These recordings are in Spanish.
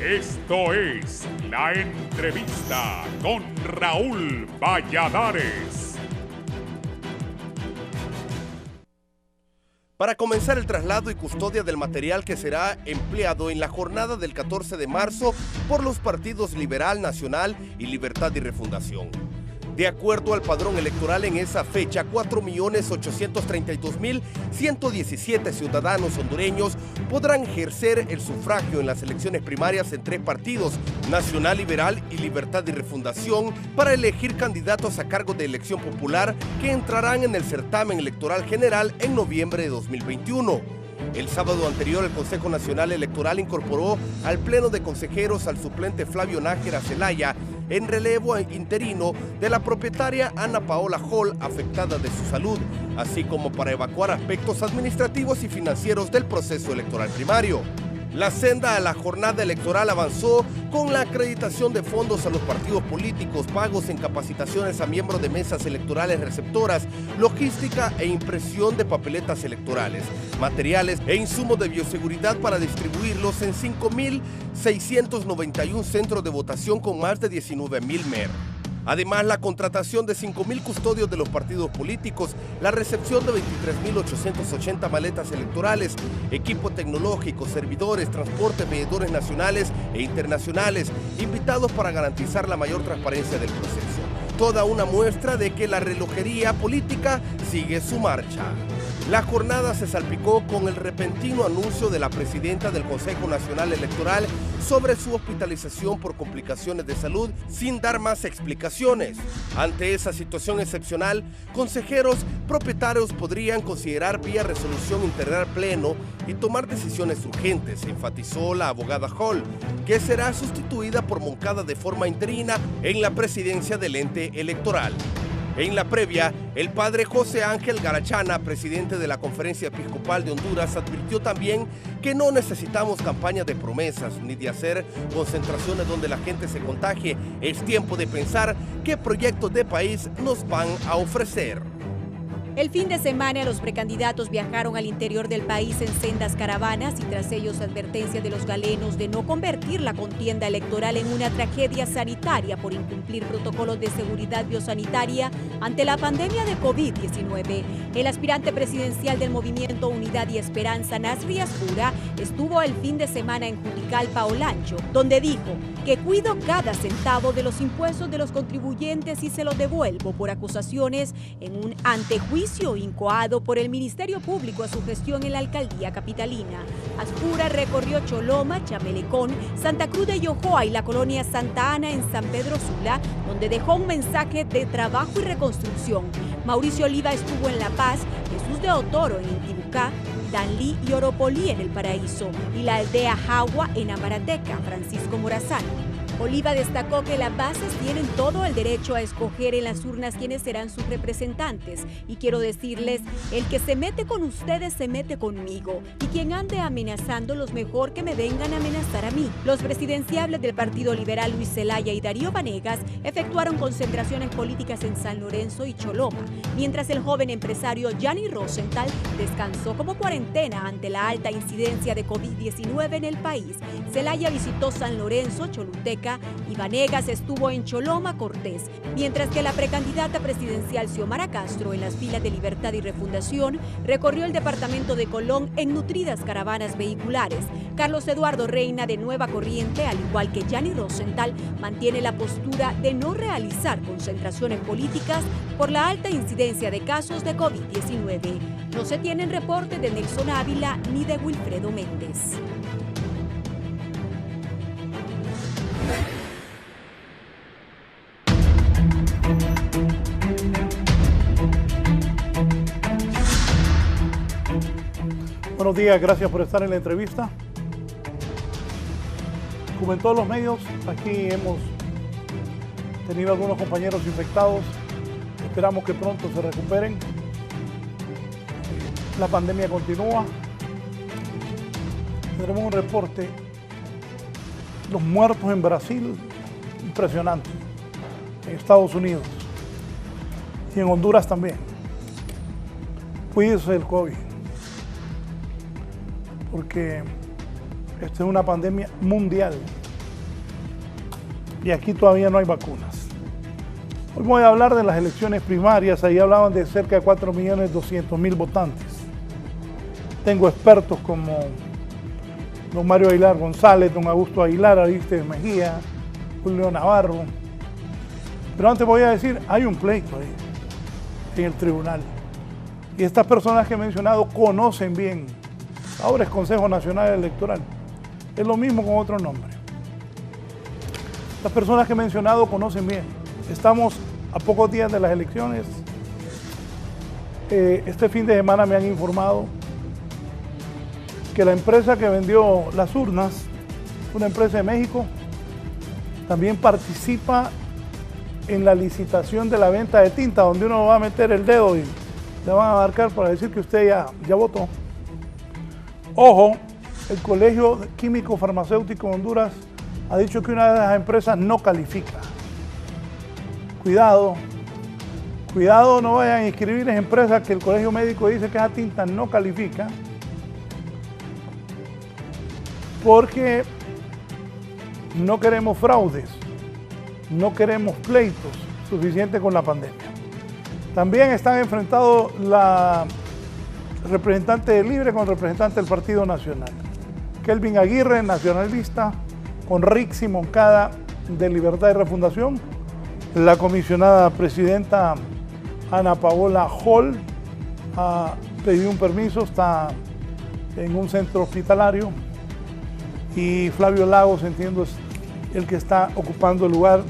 Esto es La Entrevista con Raúl Valladares. Para comenzar el traslado y custodia del material que será empleado en la jornada del 14 de marzo por los partidos Liberal, Nacional y Libertad y Refundación. De acuerdo al padrón electoral, en esa fecha, 4.832.117 ciudadanos hondureños podrán ejercer el sufragio en las elecciones primarias en tres partidos, Nacional, Liberal y Libertad y Refundación, para elegir candidatos a cargo de elección popular que entrarán en el certamen electoral general en noviembre de 2021. El sábado anterior, el Consejo Nacional Electoral incorporó al Pleno de Consejeros al suplente Flavio Nájera Zelaya en relevo interino de la propietaria Ana Paola Hall, afectada de su salud, así como para evacuar aspectos administrativos y financieros del proceso electoral primario. La senda a la jornada electoral avanzó con la acreditación de fondos a los partidos políticos, pagos en capacitaciones a miembros de mesas electorales receptoras, logística e impresión de papeletas electorales, materiales e insumos de bioseguridad para distribuirlos en 5.691 centros de votación con más de 19.000 MER. Además, la contratación de 5.000 custodios de los partidos políticos, la recepción de 23.880 maletas electorales, equipo tecnológico, servidores, transporte, veedores nacionales e internacionales, invitados para garantizar la mayor transparencia del proceso. Toda una muestra de que la relojería política sigue su marcha. La jornada se salpicó con el repentino anuncio de la presidenta del Consejo Nacional Electoral sobre su hospitalización por complicaciones de salud sin dar más explicaciones. Ante esa situación excepcional, consejeros propietarios podrían considerar vía resolución integrar pleno y tomar decisiones urgentes, enfatizó la abogada Hall, que será sustituida por Moncada de forma interina en la presidencia del ente electoral. En la previa, el padre José Ángel Garachana, presidente de la Conferencia Episcopal de Honduras, advirtió también que no necesitamos campañas de promesas ni de hacer concentraciones donde la gente se contagie. Es tiempo de pensar qué proyectos de país nos van a ofrecer. El fin de semana los precandidatos viajaron al interior del país en sendas caravanas y tras ellos advertencias de los galenos de no convertir la contienda electoral en una tragedia sanitaria por incumplir protocolos de seguridad biosanitaria ante la pandemia de COVID-19. El aspirante presidencial del movimiento Unidad y Esperanza, Nasri Ascura, estuvo el fin de semana en Juticalpa, Olancho, donde dijo que cuido cada centavo de los impuestos de los contribuyentes y se los devuelvo por acusaciones en un antejuicio incoado por el Ministerio Público a su gestión en la alcaldía capitalina. Ascura recorrió Choloma, Chamelecón, Santa Cruz de Yojoa y la colonia Santa Ana en San Pedro Sula, donde dejó un mensaje de trabajo y reconstrucción. Mauricio Oliva estuvo en La Paz, Jesús de Otoro en Intibucá, Danlí y Oropolí en El Paraíso y la aldea Jagua en Amarateca, Francisco Morazán. Oliva destacó que las bases tienen todo el derecho a escoger en las urnas quiénes serán sus representantes. Y quiero decirles, el que se mete con ustedes se mete conmigo. Y quien ande amenazándolos, mejor que me vengan a amenazar a mí. Los presidenciables del Partido Liberal, Luis Zelaya y Darío Vanegas, efectuaron concentraciones políticas en San Lorenzo y Choloma, mientras el joven empresario Gianni Rosenthal descansó como cuarentena ante la alta incidencia de COVID-19 en el país. Zelaya visitó San Lorenzo, Choluteca, y Vanegas estuvo en Choloma, Cortés, mientras que la precandidata presidencial Xiomara Castro, en las filas de Libertad y Refundación, recorrió el departamento de Colón en nutridas caravanas vehiculares. Carlos Eduardo Reina, de Nueva Corriente, al igual que Gianni Rosenthal, mantiene la postura de no realizar concentraciones políticas por la alta incidencia de casos de COVID-19. No se tienen reportes de Nelson Ávila ni de Wilfredo Méndez. Buenos días, gracias por estar en la entrevista. Como en todos los medios, aquí hemos tenido algunos compañeros infectados. Esperamos que pronto se recuperen. La pandemia continúa. Tendremos un reporte. Los muertos en Brasil, impresionante. En Estados Unidos. Y en Honduras también. Cuídense del COVID. Porque esta es una pandemia mundial. y aquí todavía no hay vacunas. Hoy voy a hablar de las elecciones primarias. Ahí hablaban de cerca de 4.200.000 votantes. Tengo expertos como don Mario Aguilar González, don Augusto Aguilar, Arístides Mejía, Julio Navarro. Pero antes voy a decir, hay un pleito ahí en el tribunal. Y estas personas que he mencionado conocen bien. Ahora es Consejo Nacional Electoral. Es lo mismo con otro nombre. Estas personas que he mencionado conocen bien. Estamos a pocos días de las elecciones. Este fin de semana me han informado que la empresa que vendió las urnas, una empresa de México, también participa en la licitación de la venta de tinta, donde uno va a meter el dedo y le van a marcar para decir que usted ya votó. Ojo, el Colegio Químico Farmacéutico de Honduras ha dicho que una de las empresas no califica. Cuidado, no vayan a inscribir en empresas que el Colegio Médico dice que esa tinta no califica, porque no queremos fraudes, no queremos pleitos suficientes con la pandemia. También están enfrentados la representante de Libre con representante del Partido Nacional. Kelvin Aguirre, nacionalista, con Rixi Moncada de Libertad y Refundación. La comisionada presidenta Ana Paola Hall ha pedido un permiso, está en un centro hospitalario. Y Flavio Lagos, entiendo, es el que está ocupando el lugar,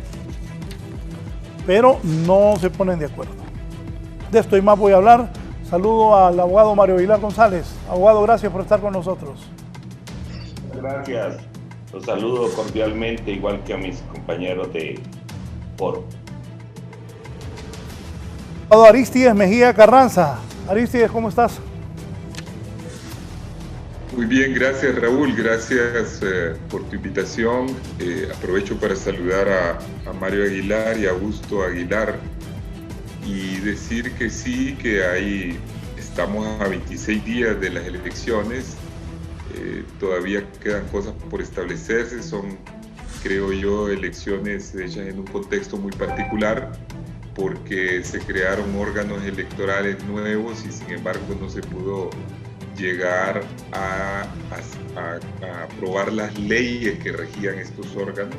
pero no se ponen de acuerdo. De esto y más voy a hablar. Saludo al abogado Mario Aguilar González. Abogado, gracias por estar con nosotros. Gracias. Los saludo cordialmente, igual que a mis compañeros de foro. Abogado Arístides Mejía Carranza. Arístides, ¿cómo estás? Muy bien, gracias Raúl, gracias por tu invitación. Aprovecho para saludar a Mario Aguilar y a Augusto Aguilar y decir que sí, que ahí estamos a 26 días de las elecciones. Todavía quedan cosas por establecerse, son, creo yo, elecciones hechas en un contexto muy particular porque se crearon órganos electorales nuevos y sin embargo no se pudo llegar a aprobar las leyes que regían estos órganos.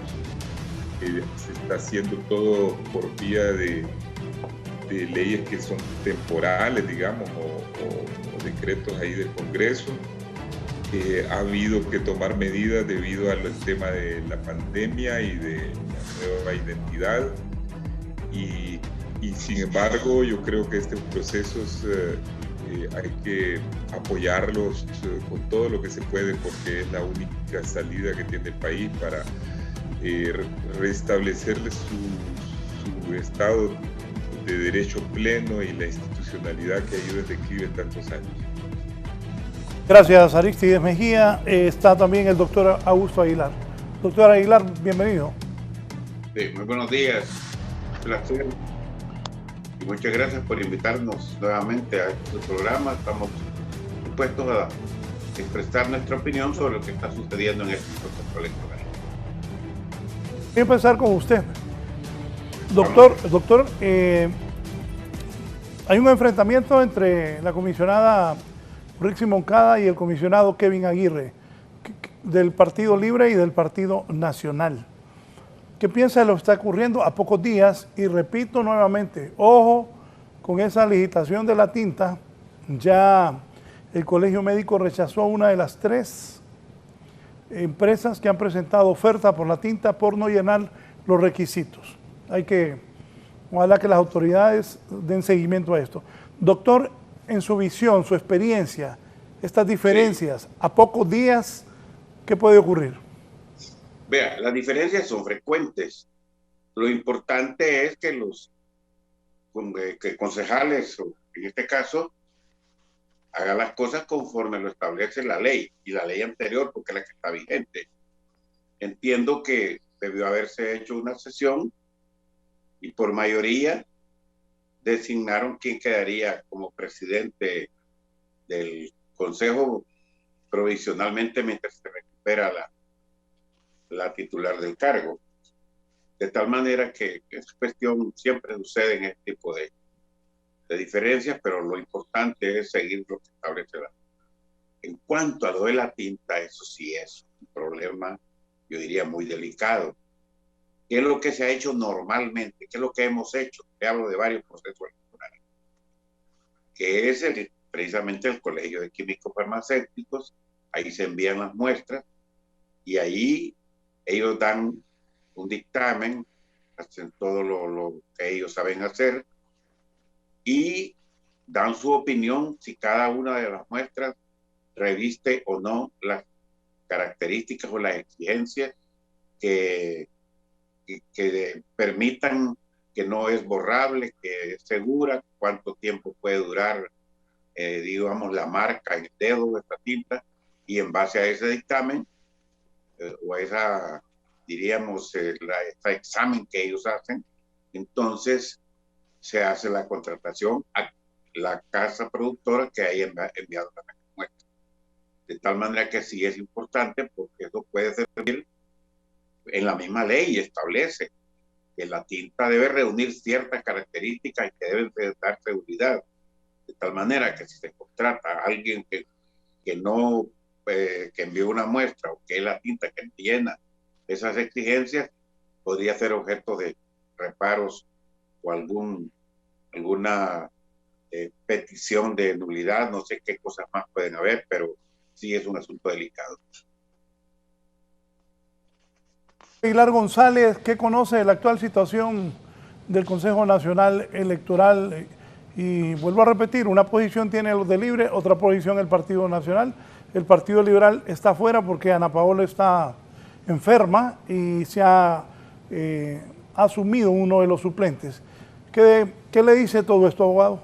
Se está haciendo todo por vía de leyes que son temporales, digamos, o decretos ahí del Congreso. Ha habido que tomar medidas debido al tema de la pandemia y de la nueva identidad. Y sin embargo, yo creo que estos procesos hay que apoyarlos con todo lo que se puede porque es la única salida que tiene el país para restablecerle su estado de derecho pleno y la institucionalidad que ha ido en declive en tantos años. Gracias, Arístides Mejía. Está también el doctor Augusto Aguilar. Doctor Aguilar, bienvenido. Sí, muy buenos días. Un placer. Y muchas gracias por invitarnos nuevamente a este programa. Estamos dispuestos a expresar nuestra opinión sobre lo que está sucediendo en este proceso electoral. Voy a empezar con usted. Doctor, hay un enfrentamiento entre la comisionada Rixi Moncada y el comisionado Kelvin Aguirre del Partido Libre y del Partido Nacional. ¿Qué piensa de lo que está ocurriendo a pocos días? Y repito nuevamente, ojo con esa licitación de la tinta. Ya el Colegio Médico rechazó una de las 3 empresas que han presentado oferta por la tinta por no llenar los requisitos. Ojalá que las autoridades den seguimiento a esto. Doctor, en su visión, su experiencia, estas diferencias, a pocos días, ¿qué puede ocurrir? Vea, las diferencias son frecuentes. Lo importante es que los concejales, en este caso, hagan las cosas conforme lo establece la ley y la ley anterior, porque es la que está vigente. Entiendo que debió haberse hecho una sesión y por mayoría designaron quién quedaría como presidente del Consejo provisionalmente mientras se recupera la titular del cargo. De tal manera que esta cuestión siempre sucede en este tipo de diferencias, pero lo importante es seguir lo que establece la. En cuanto a lo de la tinta, eso sí es un problema, yo diría, muy delicado. ¿Qué es lo que se ha hecho normalmente? ¿Qué es lo que hemos hecho? Te hablo de varios procesos electorales. Que es precisamente el Colegio de Químicos Farmacéuticos. Ahí se envían las muestras y ahí ellos dan un dictamen, hacen todo lo que ellos saben hacer y dan su opinión si cada una de las muestras reviste o no las características o las exigencias que permitan que no es borrable, que es segura, cuánto tiempo puede durar, digamos, la marca en el dedo de esta tinta, y en base a ese dictamen o a esa, diríamos, este examen que ellos hacen, entonces se hace la contratación a la casa productora que haya enviado la muestra. De tal manera que sí es importante, porque eso puede servir. En la misma ley establece que la tinta debe reunir ciertas características y que deben dar seguridad. De tal manera que si se contrata a alguien que no que envió una muestra o que es la tinta que llena esas exigencias, podría ser objeto de reparos o alguna petición de nulidad, no sé qué cosas más pueden haber, pero sí es un asunto delicado. Aguilar González, ¿qué conoce de la actual situación del Consejo Nacional Electoral? Y vuelvo a repetir, una posición tiene los de Libre, otra posición el Partido Nacional. El Partido Liberal está fuera porque Ana Paola está enferma y se ha asumido uno de los suplentes. ¿Qué le dice todo esto, abogado?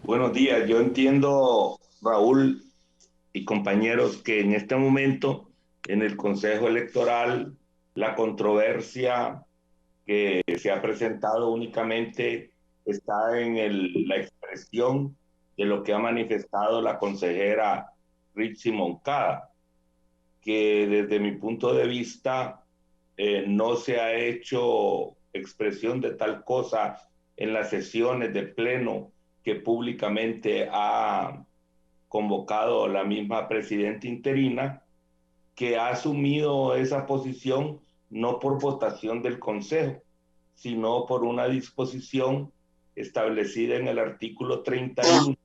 Buenos días. Yo entiendo, Raúl y compañeros, que en este momento en el Consejo Electoral la controversia que se ha presentado únicamente está en la expresión de lo que ha manifestado la consejera Ritzy Moncada, que desde mi punto de vista no se ha hecho expresión de tal cosa en las sesiones de pleno que públicamente ha convocado la misma presidenta interina, que ha asumido esa posición no por votación del Consejo, sino por una disposición establecida en el artículo 31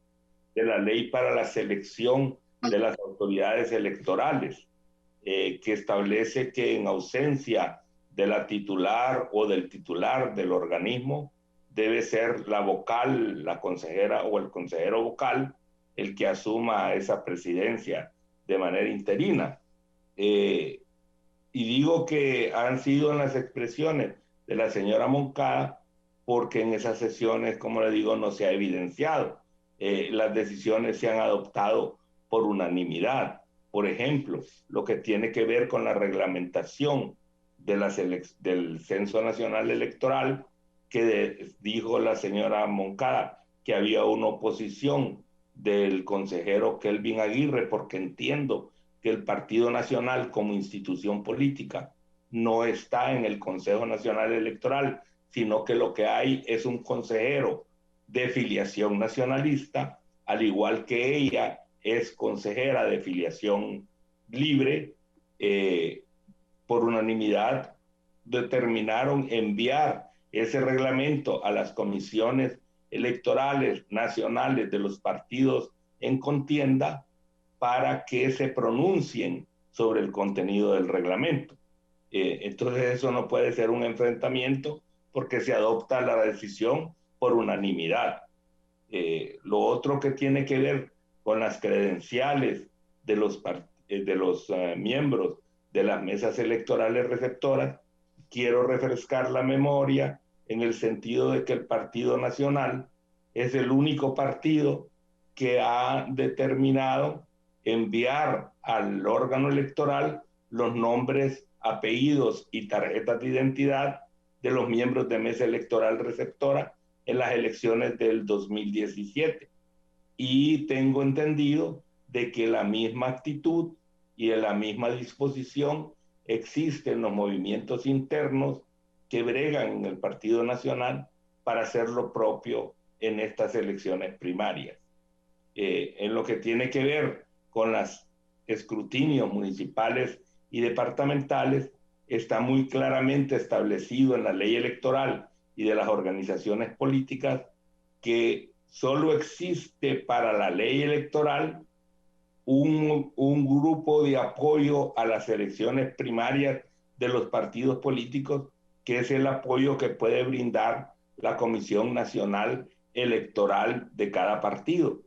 de la Ley para la Selección de las Autoridades Electorales, que establece que en ausencia de la titular o del titular del organismo, debe ser la vocal, la consejera o el consejero vocal, el que asuma esa presidencia de manera interina. Y digo que han sido en las expresiones de la señora Moncada, porque en esas sesiones, como le digo, no se ha evidenciado. Las decisiones se han adoptado por unanimidad. Por ejemplo, lo que tiene que ver con la reglamentación de del Censo Nacional Electoral, que dijo la señora Moncada que había una oposición del consejero Kelvin Aguirre, porque entiendo que el Partido Nacional como institución política no está en el Consejo Nacional Electoral, sino que lo que hay es un consejero de filiación nacionalista, al igual que ella es consejera de filiación libre. Por unanimidad determinaron enviar ese reglamento a las comisiones electorales nacionales de los partidos en contienda para que se pronuncien sobre el contenido del reglamento. Entonces eso no puede ser un enfrentamiento porque se adopta la decisión por unanimidad. Lo otro que tiene que ver con las credenciales de los miembros de las mesas electorales receptoras, quiero refrescar la memoria en el sentido de que el Partido Nacional es el único partido que ha determinado enviar al órgano electoral los nombres, apellidos y tarjetas de identidad de los miembros de mesa electoral receptora en las elecciones del 2017. Y tengo entendido de que la misma actitud y la misma disposición existen los movimientos internos que bregan en el Partido Nacional para hacer lo propio en estas elecciones primarias. En lo que tiene que ver con los escrutinios municipales y departamentales, está muy claramente establecido en la ley electoral y de las organizaciones políticas que solo existe para la ley electoral un grupo de apoyo a las elecciones primarias de los partidos políticos, que es el apoyo que puede brindar la Comisión Nacional Electoral de cada partido.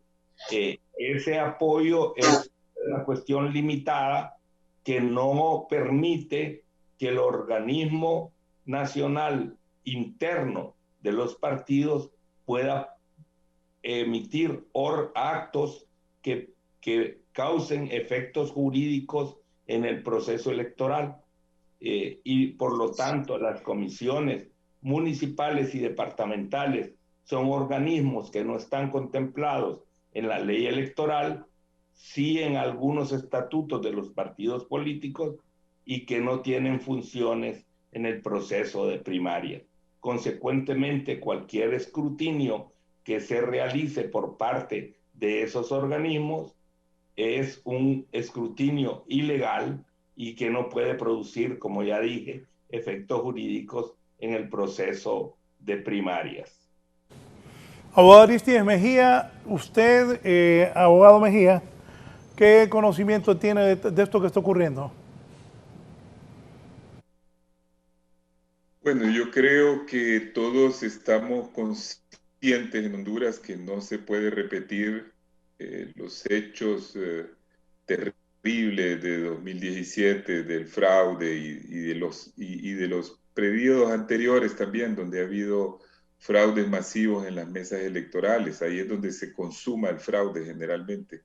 Ese apoyo es una cuestión limitada que no permite que el organismo nacional interno de los partidos pueda emitir actos que causen efectos jurídicos en el proceso electoral. Y por lo tanto las comisiones municipales y departamentales son organismos que no están contemplados en la ley electoral, sí en algunos estatutos de los partidos políticos, y que no tienen funciones en el proceso de primaria. Consecuentemente, cualquier escrutinio que se realice por parte de esos organismos es un escrutinio ilegal y que no puede producir, como ya dije, efectos jurídicos en el proceso de primarias. Abogado Aristides Mejía, usted, abogado Mejía, ¿qué conocimiento tiene de esto que está ocurriendo? Bueno, yo creo que todos estamos conscientes en Honduras que no se puede repetir los hechos terribles de 2017, del fraude y de los periodos anteriores también, donde ha habido fraudes masivos en las mesas electorales. Ahí es donde se consuma el fraude generalmente.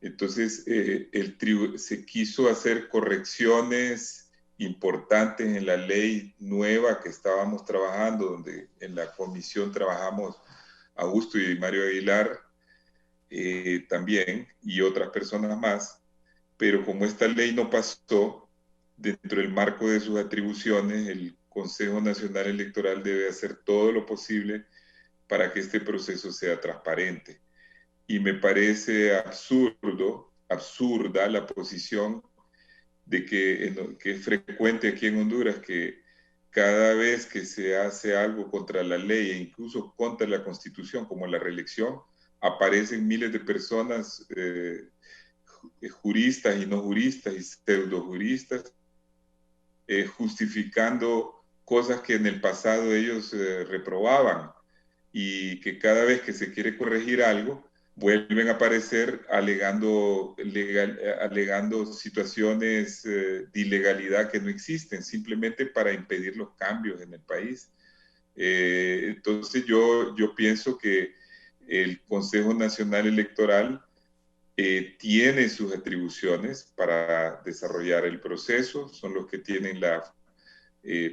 Entonces, se quiso hacer correcciones importantes en la ley nueva que estábamos trabajando, donde en la comisión trabajamos Augusto y Mario Aguilar también, y otras personas más, pero como esta ley no pasó dentro del marco de sus atribuciones, el Consejo Nacional Electoral debe hacer todo lo posible para que este proceso sea transparente. Y me parece absurda la posición de que es frecuente aquí en Honduras que cada vez que se hace algo contra la ley e incluso contra la Constitución, como la reelección, aparecen miles de personas, juristas y no juristas y pseudojuristas, justificando cosas que en el pasado ellos reprobaban, y que cada vez que se quiere corregir algo, vuelven a aparecer alegando situaciones de ilegalidad que no existen, simplemente para impedir los cambios en el país. Entonces yo pienso que el Consejo Nacional Electoral tiene sus atribuciones para desarrollar el proceso, son los que tienen la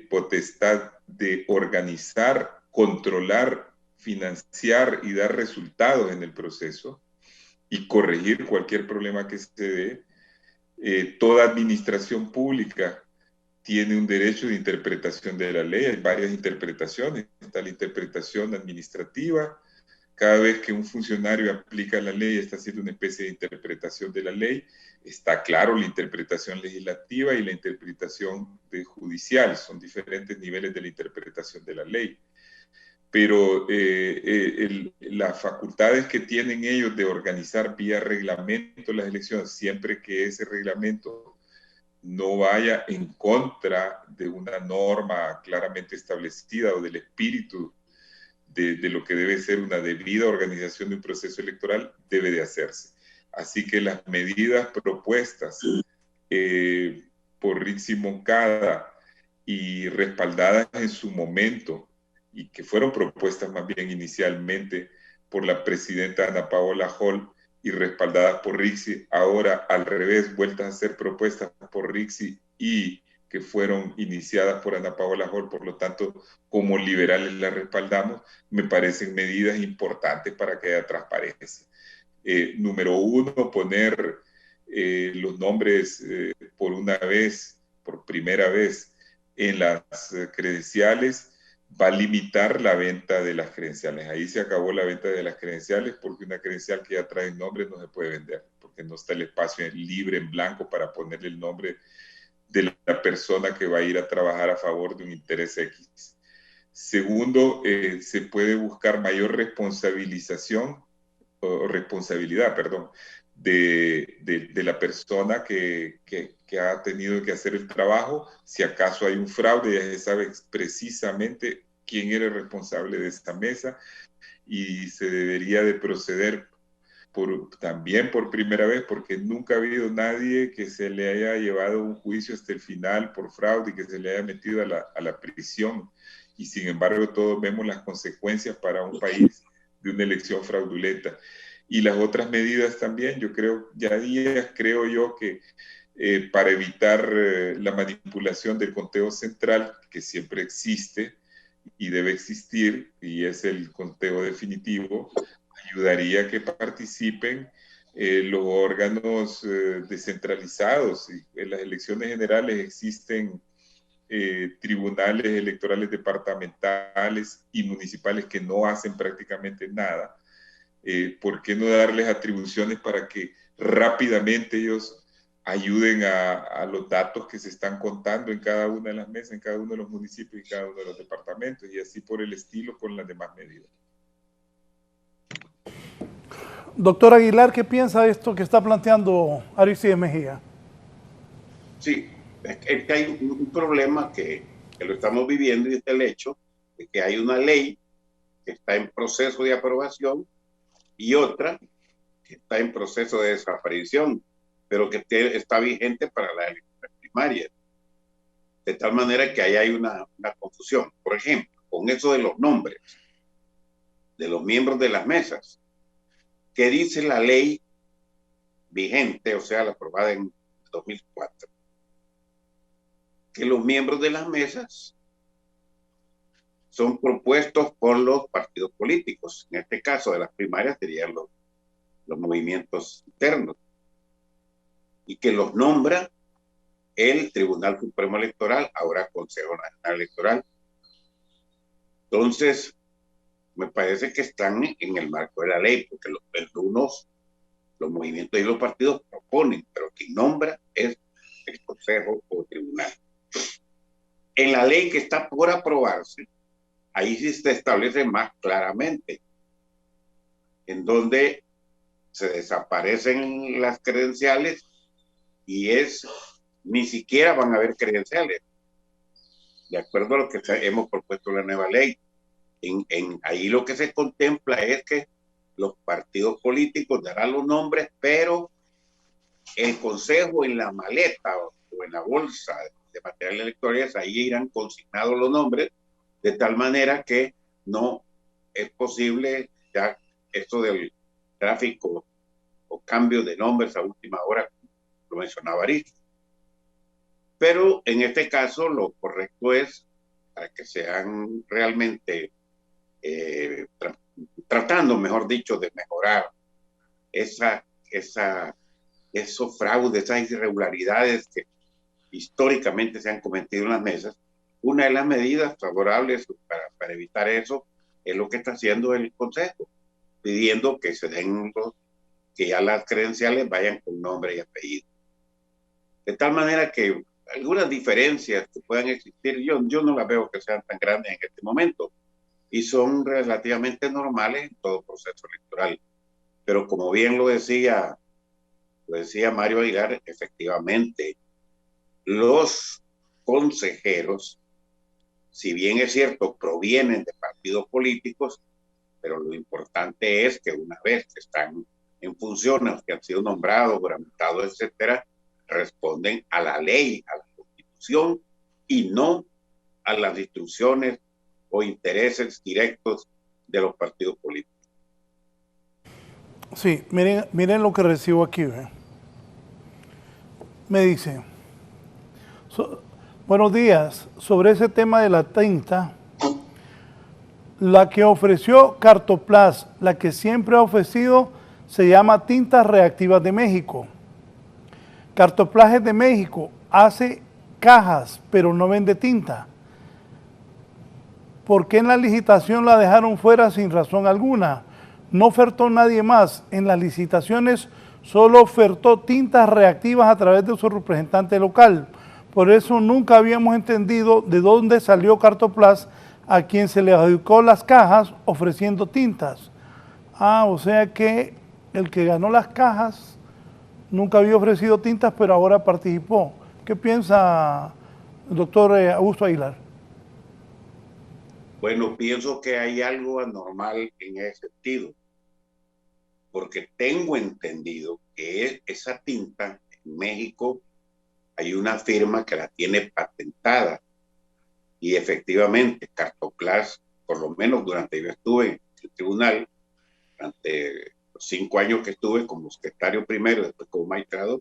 potestad de organizar, controlar, financiar y dar resultados en el proceso y corregir cualquier problema que se dé. Toda administración pública tiene un derecho de interpretación de la ley. Hay varias interpretaciones. Está la interpretación administrativa. Cada vez que un funcionario aplica la ley, está haciendo una especie de interpretación de la ley. Está claro la interpretación legislativa y la interpretación judicial. Son diferentes niveles de la interpretación de la ley. Pero las facultades que tienen ellos de organizar vía reglamento las elecciones, siempre que ese reglamento no vaya en contra de una norma claramente establecida o del espíritu de lo que debe ser una debida organización de un proceso electoral, debe de hacerse. Así que las medidas propuestas por Rixi Moncada y respaldadas en su momento, y que fueron propuestas más bien inicialmente por la presidenta Ana Paola Hall y respaldadas por Rixi, ahora al revés, vueltas a ser propuestas por Rixi y que fueron iniciadas por Ana Paola Hall, por lo tanto, como liberales las respaldamos, me parecen medidas importantes para que haya transparencia. Número uno, poner los nombres por una vez por primera vez en las credenciales, va a limitar la venta de las credenciales. Ahí se acabó la venta de las credenciales porque una credencial que ya trae nombre no se puede vender, porque no está el espacio libre en blanco para ponerle el nombre de la persona que va a ir a trabajar a favor de un interés X. Segundo, se puede buscar mayor responsabilidad, de la persona que ha tenido que hacer el trabajo. Si acaso hay un fraude, ya se sabe precisamente quién era el responsable de esta mesa, y se debería de proceder también por primera vez, porque nunca ha habido nadie que se le haya llevado un juicio hasta el final por fraude y que se le haya metido a la prisión. Y sin embargo todos vemos las consecuencias para un país de una elección fraudulenta. Y las otras medidas también, creo yo que para evitar la manipulación del conteo central, que siempre existe y debe existir, y es el conteo definitivo, ayudaría a que participen los órganos descentralizados. En las elecciones generales existen tribunales electorales departamentales y municipales que no hacen prácticamente nada. ¿Por qué no darles atribuciones para que rápidamente ellos ayuden a los datos que se están contando en cada una de las mesas, en cada uno de los municipios y cada uno de los departamentos, y así por el estilo con las demás medidas? Doctor Aguilar, ¿qué piensa de esto que está planteando Arístides Mejía? Sí, es que hay un problema que lo estamos viviendo, y es el hecho de que hay una ley que está en proceso de aprobación y otra que está en proceso de desaparición, pero que está vigente para las elecciones primarias. De tal manera que ahí hay una confusión. Por ejemplo, con eso de los nombres de los miembros de las mesas, ¿qué dice la ley vigente, o sea, la aprobada en 2004? Que los miembros de las mesas son propuestos por los partidos políticos. En este caso de las primarias serían los movimientos internos, y que los nombra el Tribunal Supremo Electoral, ahora Consejo Nacional Electoral. Entonces, me parece que están en el marco de la ley, porque los movimientos y los partidos proponen, pero quien nombra es el Consejo o Tribunal. En la ley que está por aprobarse, ahí sí se establece más claramente, en donde se desaparecen las credenciales y ni siquiera van a haber credenciales, de acuerdo a lo que hemos propuesto en la nueva ley. Ahí lo que se contempla es que los partidos políticos darán los nombres, pero el consejo en la maleta o en la bolsa de materiales electorales, ahí irán consignados los nombres, de tal manera que no es posible ya esto del tráfico o cambio de nombres a última hora, lo mencionaba Arístides. Pero en este caso lo correcto es, para que sean realmente tratando, mejor dicho, de mejorar esos fraudes, esas irregularidades que históricamente se han cometido en las mesas, una de las medidas favorables para evitar eso es lo que está haciendo el Consejo, pidiendo que se den que ya las credenciales vayan con nombre y apellido. De tal manera que algunas diferencias que puedan existir, yo no las veo que sean tan grandes en este momento, y son relativamente normales en todo proceso electoral. Pero como bien lo decía Mario Aguilar, efectivamente, los consejeros, si bien es cierto, provienen de partidos políticos, pero lo importante es que una vez que están en funciones, que han sido nombrados, juramentados, etcétera, responden a la ley, a la Constitución, y no a las instrucciones o intereses directos de los partidos políticos. Sí, miren lo que recibo aquí. Me dice, buenos días, sobre ese tema de la tinta, la que ofreció Cartoplas, la que siempre ha ofrecido, se llama Tintas Reactivas de México. Cartoplas es de México, hace cajas, pero no vende tinta. ¿Por qué en la licitación la dejaron fuera sin razón alguna? No ofertó nadie más. En las licitaciones solo ofertó tintas reactivas a través de su representante local. Por eso nunca habíamos entendido de dónde salió Cartoplas, a quien se le adjudicó las cajas ofreciendo tintas. O sea que el que ganó las cajas nunca había ofrecido tintas, pero ahora participó. ¿Qué piensa el doctor Augusto Aguilar? Bueno, pienso que hay algo anormal en ese sentido, porque tengo entendido que esa tinta en México hay una firma que la tiene patentada y efectivamente Cartoplas, por lo menos durante yo estuve en el tribunal, durante los 5 años que estuve como secretario primero, después como magistrado,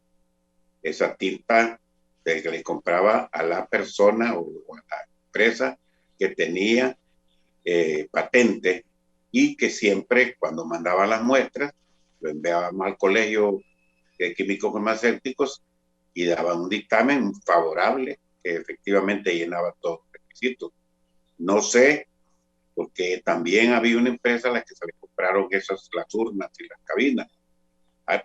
esa tinta se le compraba a la persona o a la empresa que tenía patente y que siempre cuando mandaban las muestras lo enviábamos al colegio de químicos farmacéuticos y daban un dictamen favorable que efectivamente llenaba todos los requisitos. No sé, porque también había una empresa a la que se le compraron las urnas y las cabinas,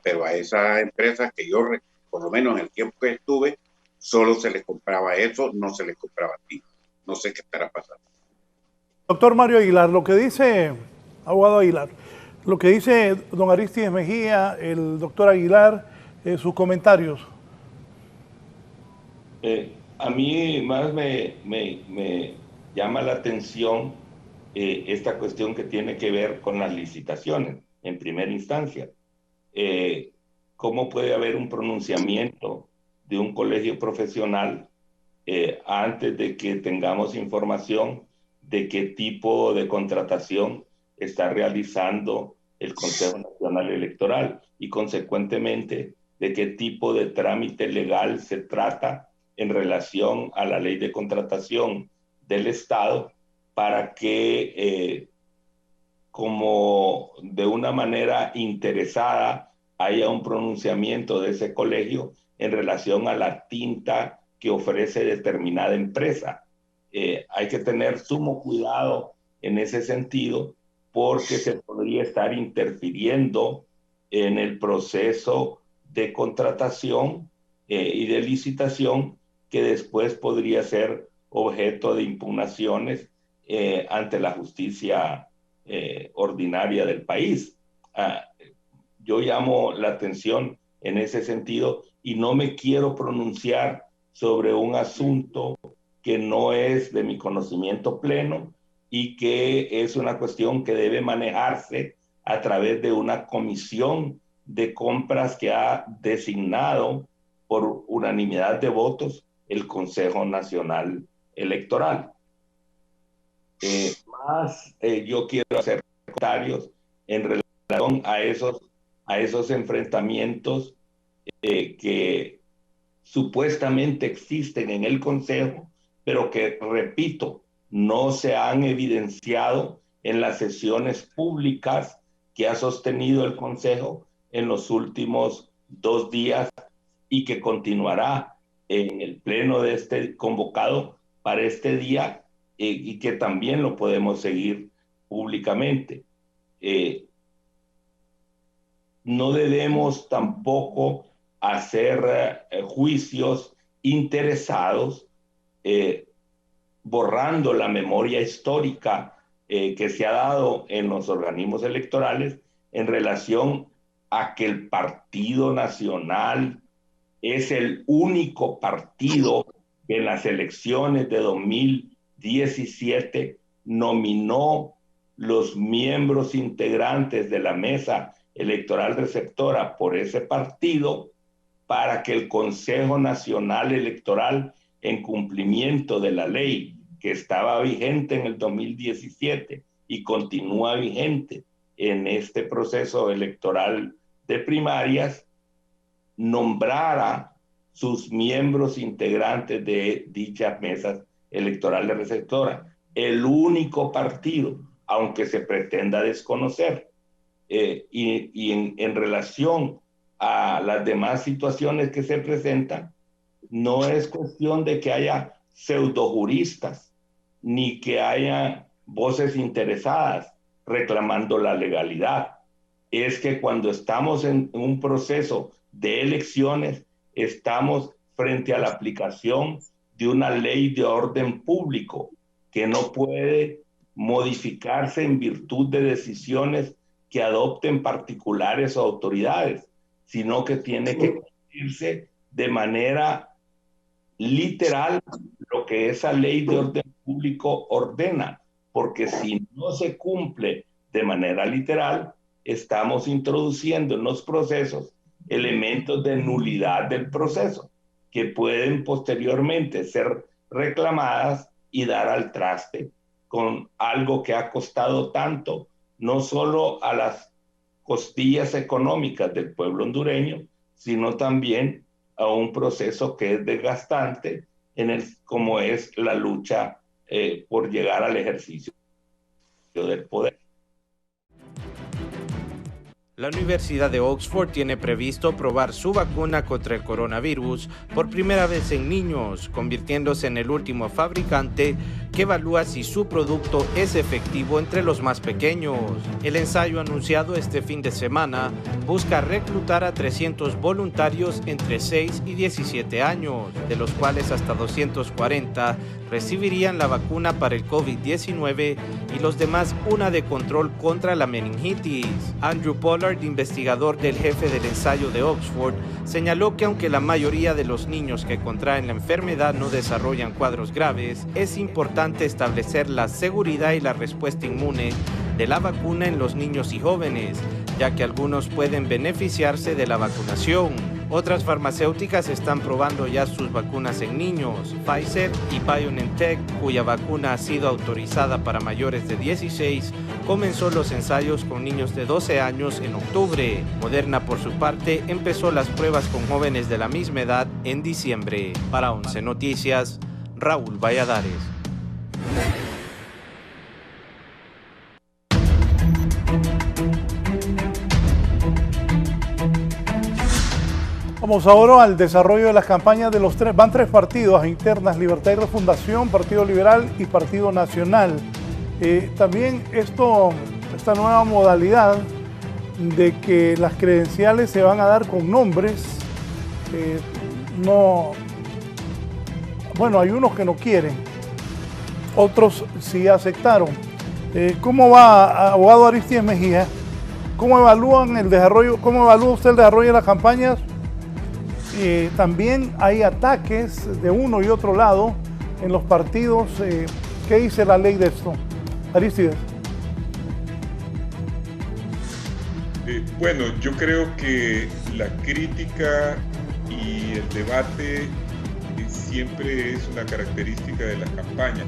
pero a esa empresa que yo, por lo menos en el tiempo que estuve, solo se les compraba eso, no se les compraba tinta. No sé qué estará pasando. Doctor Mario Aguilar, lo que dice, abogado Aguilar, lo que dice don Aristides Mejía, el doctor Aguilar, sus comentarios. A mí más me llama la atención esta cuestión que tiene que ver con las licitaciones en primera instancia. ¿Cómo puede haber un pronunciamiento de un colegio profesional antes de que tengamos información de qué tipo de contratación está realizando el Consejo Nacional Electoral y consecuentemente de qué tipo de trámite legal se trata en relación a la ley de contratación del Estado para que como de una manera interesada haya un pronunciamiento de ese colegio en relación a la tinta que ofrece determinada empresa. Hay que tener sumo cuidado en ese sentido porque se podría estar interfiriendo en el proceso de contratación y de licitación que después podría ser objeto de impugnaciones ante la justicia ordinaria del país. Yo llamo la atención en ese sentido y no me quiero pronunciar sobre un asunto que no es de mi conocimiento pleno y que es una cuestión que debe manejarse a través de una comisión de compras que ha designado por unanimidad de votos el Consejo Nacional Electoral. Yo quiero hacer comentarios en relación a esos enfrentamientos que supuestamente existen en el Consejo, pero que, repito, no se han evidenciado en las sesiones públicas que ha sostenido el Consejo en los últimos 2 días y que continuará en el pleno de este convocado para este día y que también lo podemos seguir públicamente. No debemos tampoco hacer juicios interesados borrando la memoria histórica que se ha dado en los organismos electorales en relación a que el Partido Nacional es el único partido que en las elecciones de 2017 nominó los miembros integrantes de la mesa electoral receptora por ese partido para que el Consejo Nacional Electoral, en cumplimiento de la ley que estaba vigente en el 2017 y continúa vigente en este proceso electoral de primarias, nombrara sus miembros integrantes de dichas mesas electorales receptoras. El único partido, aunque se pretenda desconocer, y en relación a las demás situaciones que se presentan, no es cuestión de que haya pseudojuristas, ni que haya voces interesadas reclamando la legalidad. Es que cuando estamos en un proceso de elecciones, estamos frente a la aplicación de una ley de orden público que no puede modificarse en virtud de decisiones que adopten particulares o autoridades, sino que tiene que cumplirse de manera literal lo que esa ley de orden público ordena, porque si no se cumple de manera literal, estamos introduciendo en los procesos elementos de nulidad del proceso que pueden posteriormente ser reclamadas y dar al traste con algo que ha costado tanto, no solo a las costillas económicas del pueblo hondureño, sino también a un proceso que es desgastante como es la lucha por llegar al ejercicio del poder. La Universidad de Oxford tiene previsto probar su vacuna contra el coronavirus por primera vez en niños, convirtiéndose en el último fabricante que evalúa si su producto es efectivo entre los más pequeños. El ensayo anunciado este fin de semana busca reclutar a 300 voluntarios entre 6 y 17 años, de los cuales hasta 240 recibirían la vacuna para el COVID-19 y los demás una de control contra la meningitis. Andrew Pollard, investigador del jefe del ensayo de Oxford, señaló que aunque la mayoría de los niños que contraen la enfermedad no desarrollan cuadros graves, es importante establecer la seguridad y la respuesta inmune de la vacuna en los niños y jóvenes, ya que algunos pueden beneficiarse de la vacunación. Otras farmacéuticas están probando ya sus vacunas en niños. Pfizer y BioNTech, cuya vacuna ha sido autorizada para mayores de 16, comenzó los ensayos con niños de 12 años en octubre. Moderna, por su parte, empezó las pruebas con jóvenes de la misma edad en diciembre. Para 11 Noticias, Raúl Valladares. Vamos ahora al desarrollo de las campañas de los tres. Van tres partidos internas: Libertad y Refundación, Partido Liberal y Partido Nacional. También esta nueva modalidad de que las credenciales se van a dar con nombres, bueno, hay unos que no quieren, otros sí aceptaron. ¿Cómo va, abogado Aristides Mejía? ¿Cómo evalúa usted el desarrollo de las campañas? También hay ataques de uno y otro lado en los partidos. ¿Qué dice la ley de esto? Aristides. Bueno, yo creo que la crítica y el debate siempre es una característica de las campañas.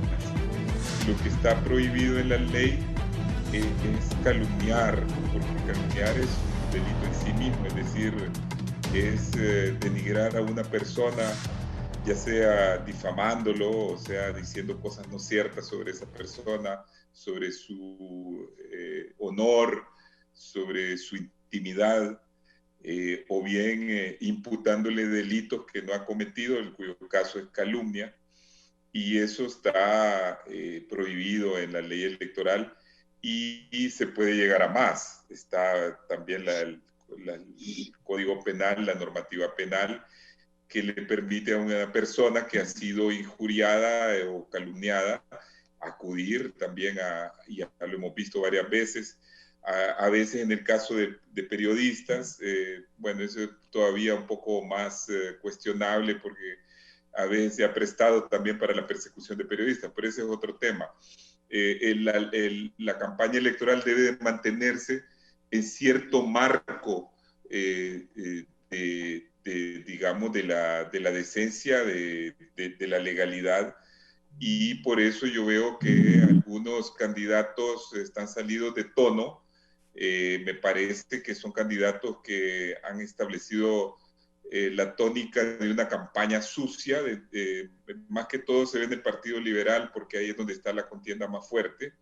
Lo que está prohibido en la ley es calumniar, porque calumniar es un delito en sí mismo, es decir, es denigrar a una persona, ya sea difamándolo, o sea, diciendo cosas no ciertas sobre esa persona, sobre su honor, sobre su intimidad, o bien imputándole delitos que no ha cometido, en cuyo caso es calumnia, y eso está prohibido en la ley electoral y se puede llegar a más. Está también el Código Penal, la normativa penal, que le permite a una persona que ha sido injuriada o calumniada acudir también ya lo hemos visto varias veces, a veces en el caso de periodistas, bueno, eso es todavía un poco más cuestionable porque a veces se ha prestado también para la persecución de periodistas, pero ese es otro tema. La campaña electoral debe de mantenerse en cierto marco digamos, de la decencia, de la legalidad, y por eso yo veo que algunos candidatos están salidos de tono. Me parece que son candidatos que han establecido la tónica de una campaña sucia, más que todo se ve en el Partido Liberal, porque ahí es donde está la contienda más fuerte,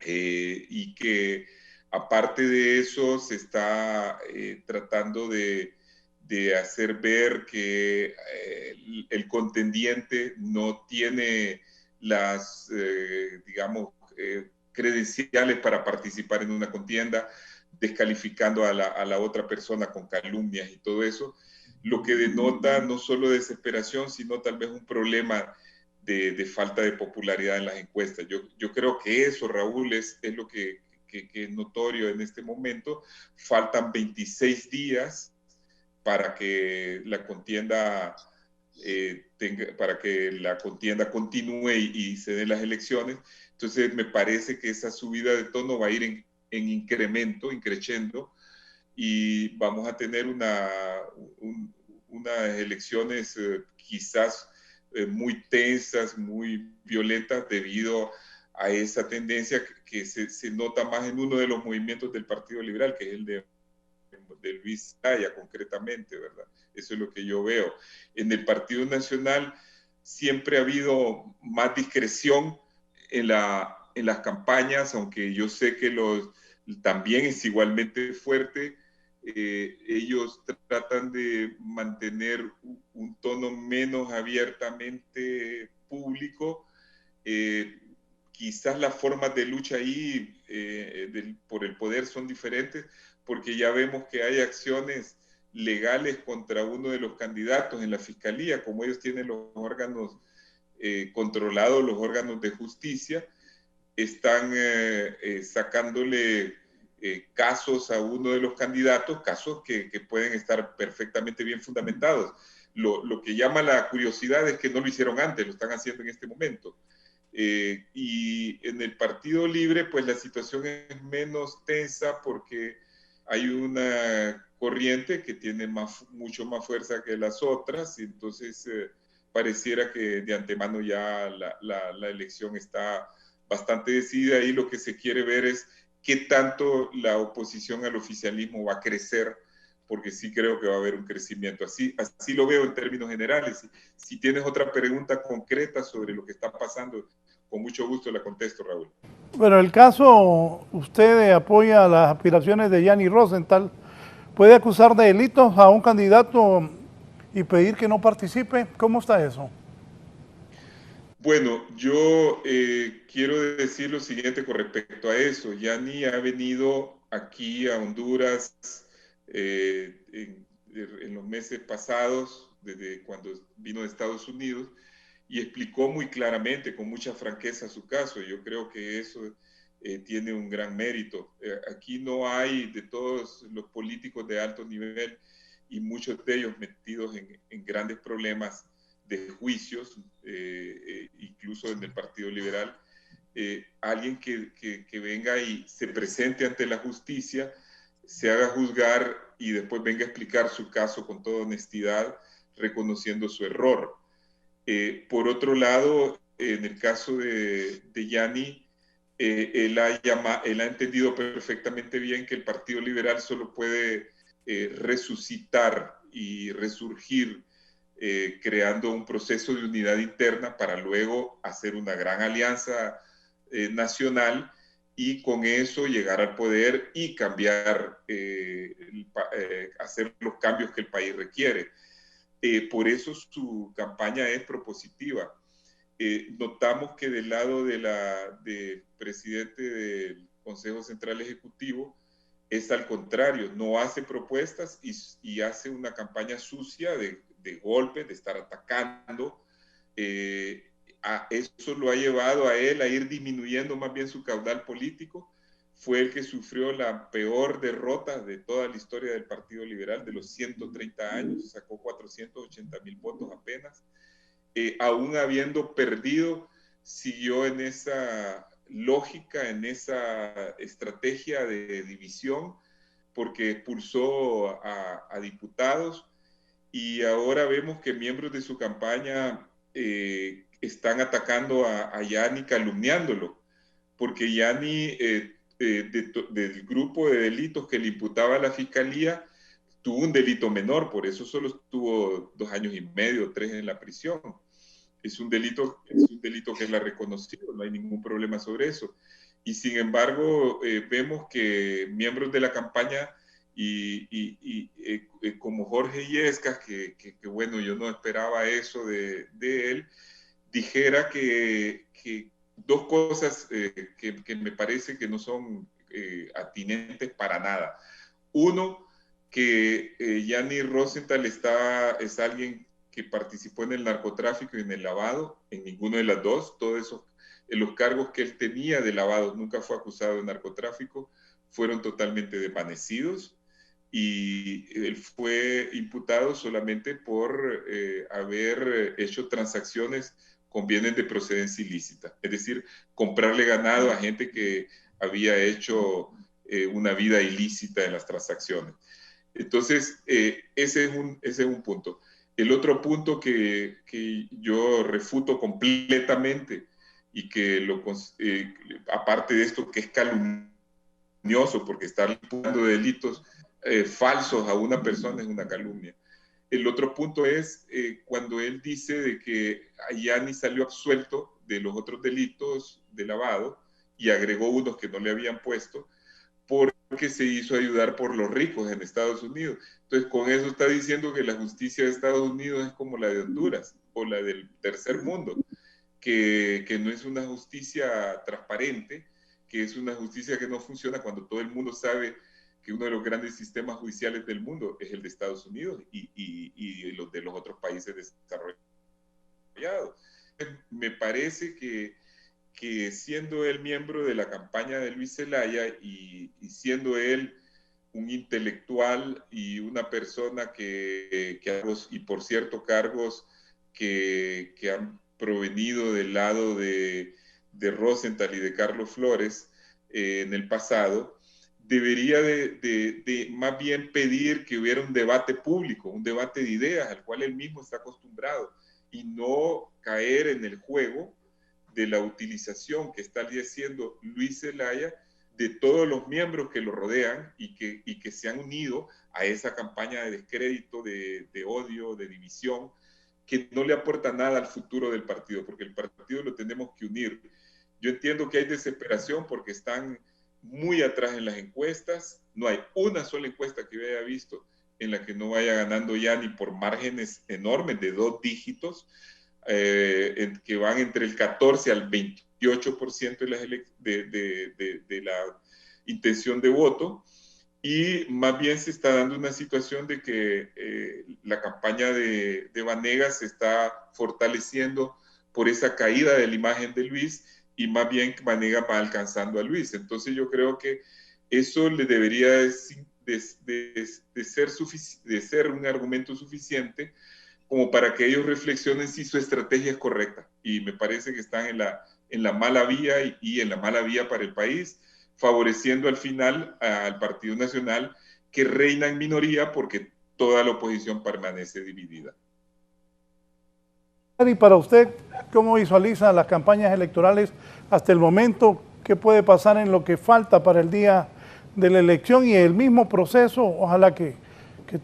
y que aparte de eso se está tratando de de hacer ver que el contendiente no tiene las, digamos, credenciales para participar en una contienda, descalificando a la otra persona con calumnias y todo eso, lo que denota no solo desesperación, sino tal vez un problema de falta de popularidad en las encuestas. Yo creo que eso, Raúl, es lo que es notorio en este momento. Faltan 26 días para que la contienda continúe y se den las elecciones. Entonces me parece que esa subida de tono va a ir en incremento, increciendo, y vamos a tener unas elecciones quizás muy tensas, muy violentas, debido a esa tendencia que se nota más en uno de los movimientos del Partido Liberal, que es el de Luis Zaya, concretamente, ¿verdad? Eso es lo que yo veo. En el Partido Nacional siempre ha habido más discreción en las campañas, aunque yo sé que también es igualmente fuerte. Ellos tratan de mantener un tono menos abiertamente público. Quizás las formas de lucha ahí por el poder son diferentes, porque ya vemos que hay acciones legales contra uno de los candidatos en la fiscalía, como ellos tienen los órganos controlados, los órganos de justicia, están sacándole casos a uno de los candidatos, casos que pueden estar perfectamente bien fundamentados. Lo que llama la curiosidad es que no lo hicieron antes, lo están haciendo en este momento. Y en el Partido Libre, pues la situación es menos tensa porque hay una corriente que tiene mucho más fuerza que las otras, y entonces pareciera que de antemano ya la elección está bastante decidida, y lo que se quiere ver es qué tanto la oposición al oficialismo va a crecer, porque sí creo que va a haber un crecimiento. Así lo veo en términos generales. Si tienes otra pregunta concreta sobre lo que está pasando, con mucho gusto la contesto, Raúl. Bueno, el caso, usted apoya las aspiraciones de Yanni Rosenthal. ¿Puede acusar de delitos a un candidato y pedir que no participe? ¿Cómo está eso? Bueno, yo quiero decir lo siguiente con respecto a eso. Yanni ha venido aquí a Honduras en los meses pasados, desde cuando vino de Estados Unidos, y explicó muy claramente, con mucha franqueza, su caso. Yo creo que eso tiene un gran mérito. Aquí no hay, de todos los políticos de alto nivel, y muchos de ellos metidos en grandes problemas de juicios, incluso en el Partido Liberal, alguien que venga y se presente ante la justicia, se haga juzgar y después venga a explicar su caso con toda honestidad, reconociendo su error. Por otro lado, en el caso de Yanni, él ha entendido perfectamente bien que el Partido Liberal solo puede resucitar y resurgir creando un proceso de unidad interna para luego hacer una gran alianza nacional, y con eso llegar al poder y cambiar, hacer los cambios que el país requiere. Por eso su campaña es propositiva. Notamos que del lado del presidente del Consejo Central Ejecutivo es al contrario, no hace propuestas y hace una campaña sucia de golpes, de estar atacando. Eso lo ha llevado a él a ir disminuyendo más bien su caudal político. Fue el que sufrió la peor derrota de toda la historia del Partido Liberal, de los 130 años, sacó 480,000 votos apenas. Aún habiendo perdido, siguió en esa lógica, en esa estrategia de división, porque expulsó a diputados, y ahora vemos que miembros de su campaña están atacando a Yanni, calumniándolo, porque Yanni, del grupo de delitos que le imputaba a la fiscalía, tuvo un delito menor, por eso solo estuvo 2 años y medio, 3 en la prisión. Es un delito que él ha reconocido, no hay ningún problema sobre eso. Y sin embargo, vemos que miembros de la campaña como Jorge Illescas, que bueno, yo no esperaba eso de él, dijera que dos cosas que me parece que no son atinentes para nada. Uno, que Gianni Rosenthal es alguien que participó en el narcotráfico y en el lavado, en ninguno de las dos. Todos esos, los cargos que él tenía de lavado, nunca fue acusado de narcotráfico, fueron totalmente desvanecidos, y él fue imputado solamente por haber hecho transacciones con bienes de procedencia ilícita, es decir, comprarle ganado a gente que había hecho una vida ilícita en las transacciones. Entonces, ese es un punto. El otro punto que yo refuto completamente, y que aparte de esto que es calumnioso, porque está imputando delitos falsos a una persona, es una calumnia. El otro punto es cuando él dice de que Gianni salió absuelto de los otros delitos de lavado y agregó unos que no le habían puesto porque se hizo ayudar por los ricos en Estados Unidos. Entonces, con eso está diciendo que la justicia de Estados Unidos es como la de Honduras o la del tercer mundo, que no es una justicia transparente, que es una justicia que no funciona cuando todo el mundo sabe que uno de los grandes sistemas judiciales del mundo es el de Estados Unidos y los de los otros países desarrollados. Me parece que siendo él miembro de la campaña de Luis Zelaya y siendo él un intelectual y una persona que y por cierto cargos que han provenido del lado de Rosenthal y de Carlos Flores en el pasado, debería de más bien pedir que hubiera un debate público, un debate de ideas al cual él mismo está acostumbrado, y no caer en el juego de la utilización que está haciendo Luis Zelaya de todos los miembros que lo rodean y que se han unido a esa campaña de descrédito, de odio, de división, que no le aporta nada al futuro del partido, porque el partido lo tenemos que unir. Yo entiendo que hay desesperación porque están muy atrás en las encuestas. No hay una sola encuesta que yo haya visto en la que no vaya ganando Gianni por márgenes enormes de 2 dígitos, que van entre el 14 al 28% de la intención de voto, y más bien se está dando una situación de que la campaña de Vanegas se está fortaleciendo por esa caída de la imagen de Luis, y más bien Vanegas va alcanzando a Luis. Entonces yo creo que eso le debería de ser un argumento suficiente como para que ellos reflexionen si su estrategia es correcta. Y me parece que están en la mala vía y en la mala vía para el país, favoreciendo al final al Partido Nacional, que reina en minoría porque toda la oposición permanece dividida. Y para usted, ¿cómo visualiza las campañas electorales hasta el momento? ¿Qué puede pasar en lo que falta para el día de la elección y el mismo proceso? Ojalá que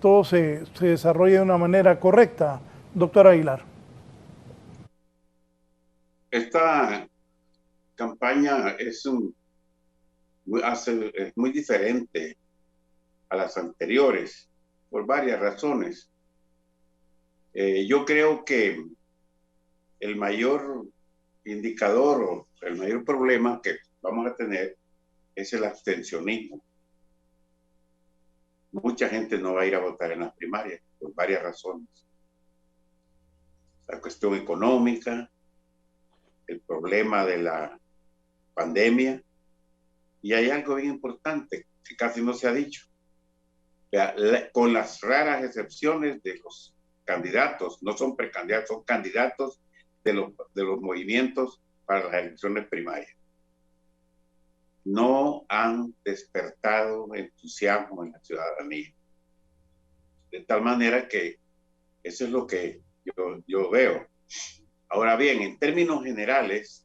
todo se desarrolle de una manera correcta, doctor Aguilar. Esta campaña es muy diferente a las anteriores por varias razones. Yo creo que el mayor indicador o el mayor problema que vamos a tener es el abstencionismo. Mucha gente no va a ir a votar en las primarias por varias razones. La cuestión económica, el problema de la pandemia, y hay algo bien importante que casi no se ha dicho. Con las raras excepciones de los candidatos, no son precandidatos, son candidatos de los movimientos para las elecciones primarias. No han despertado entusiasmo en la ciudadanía. De tal manera que eso es lo que yo veo. Ahora bien, en términos generales,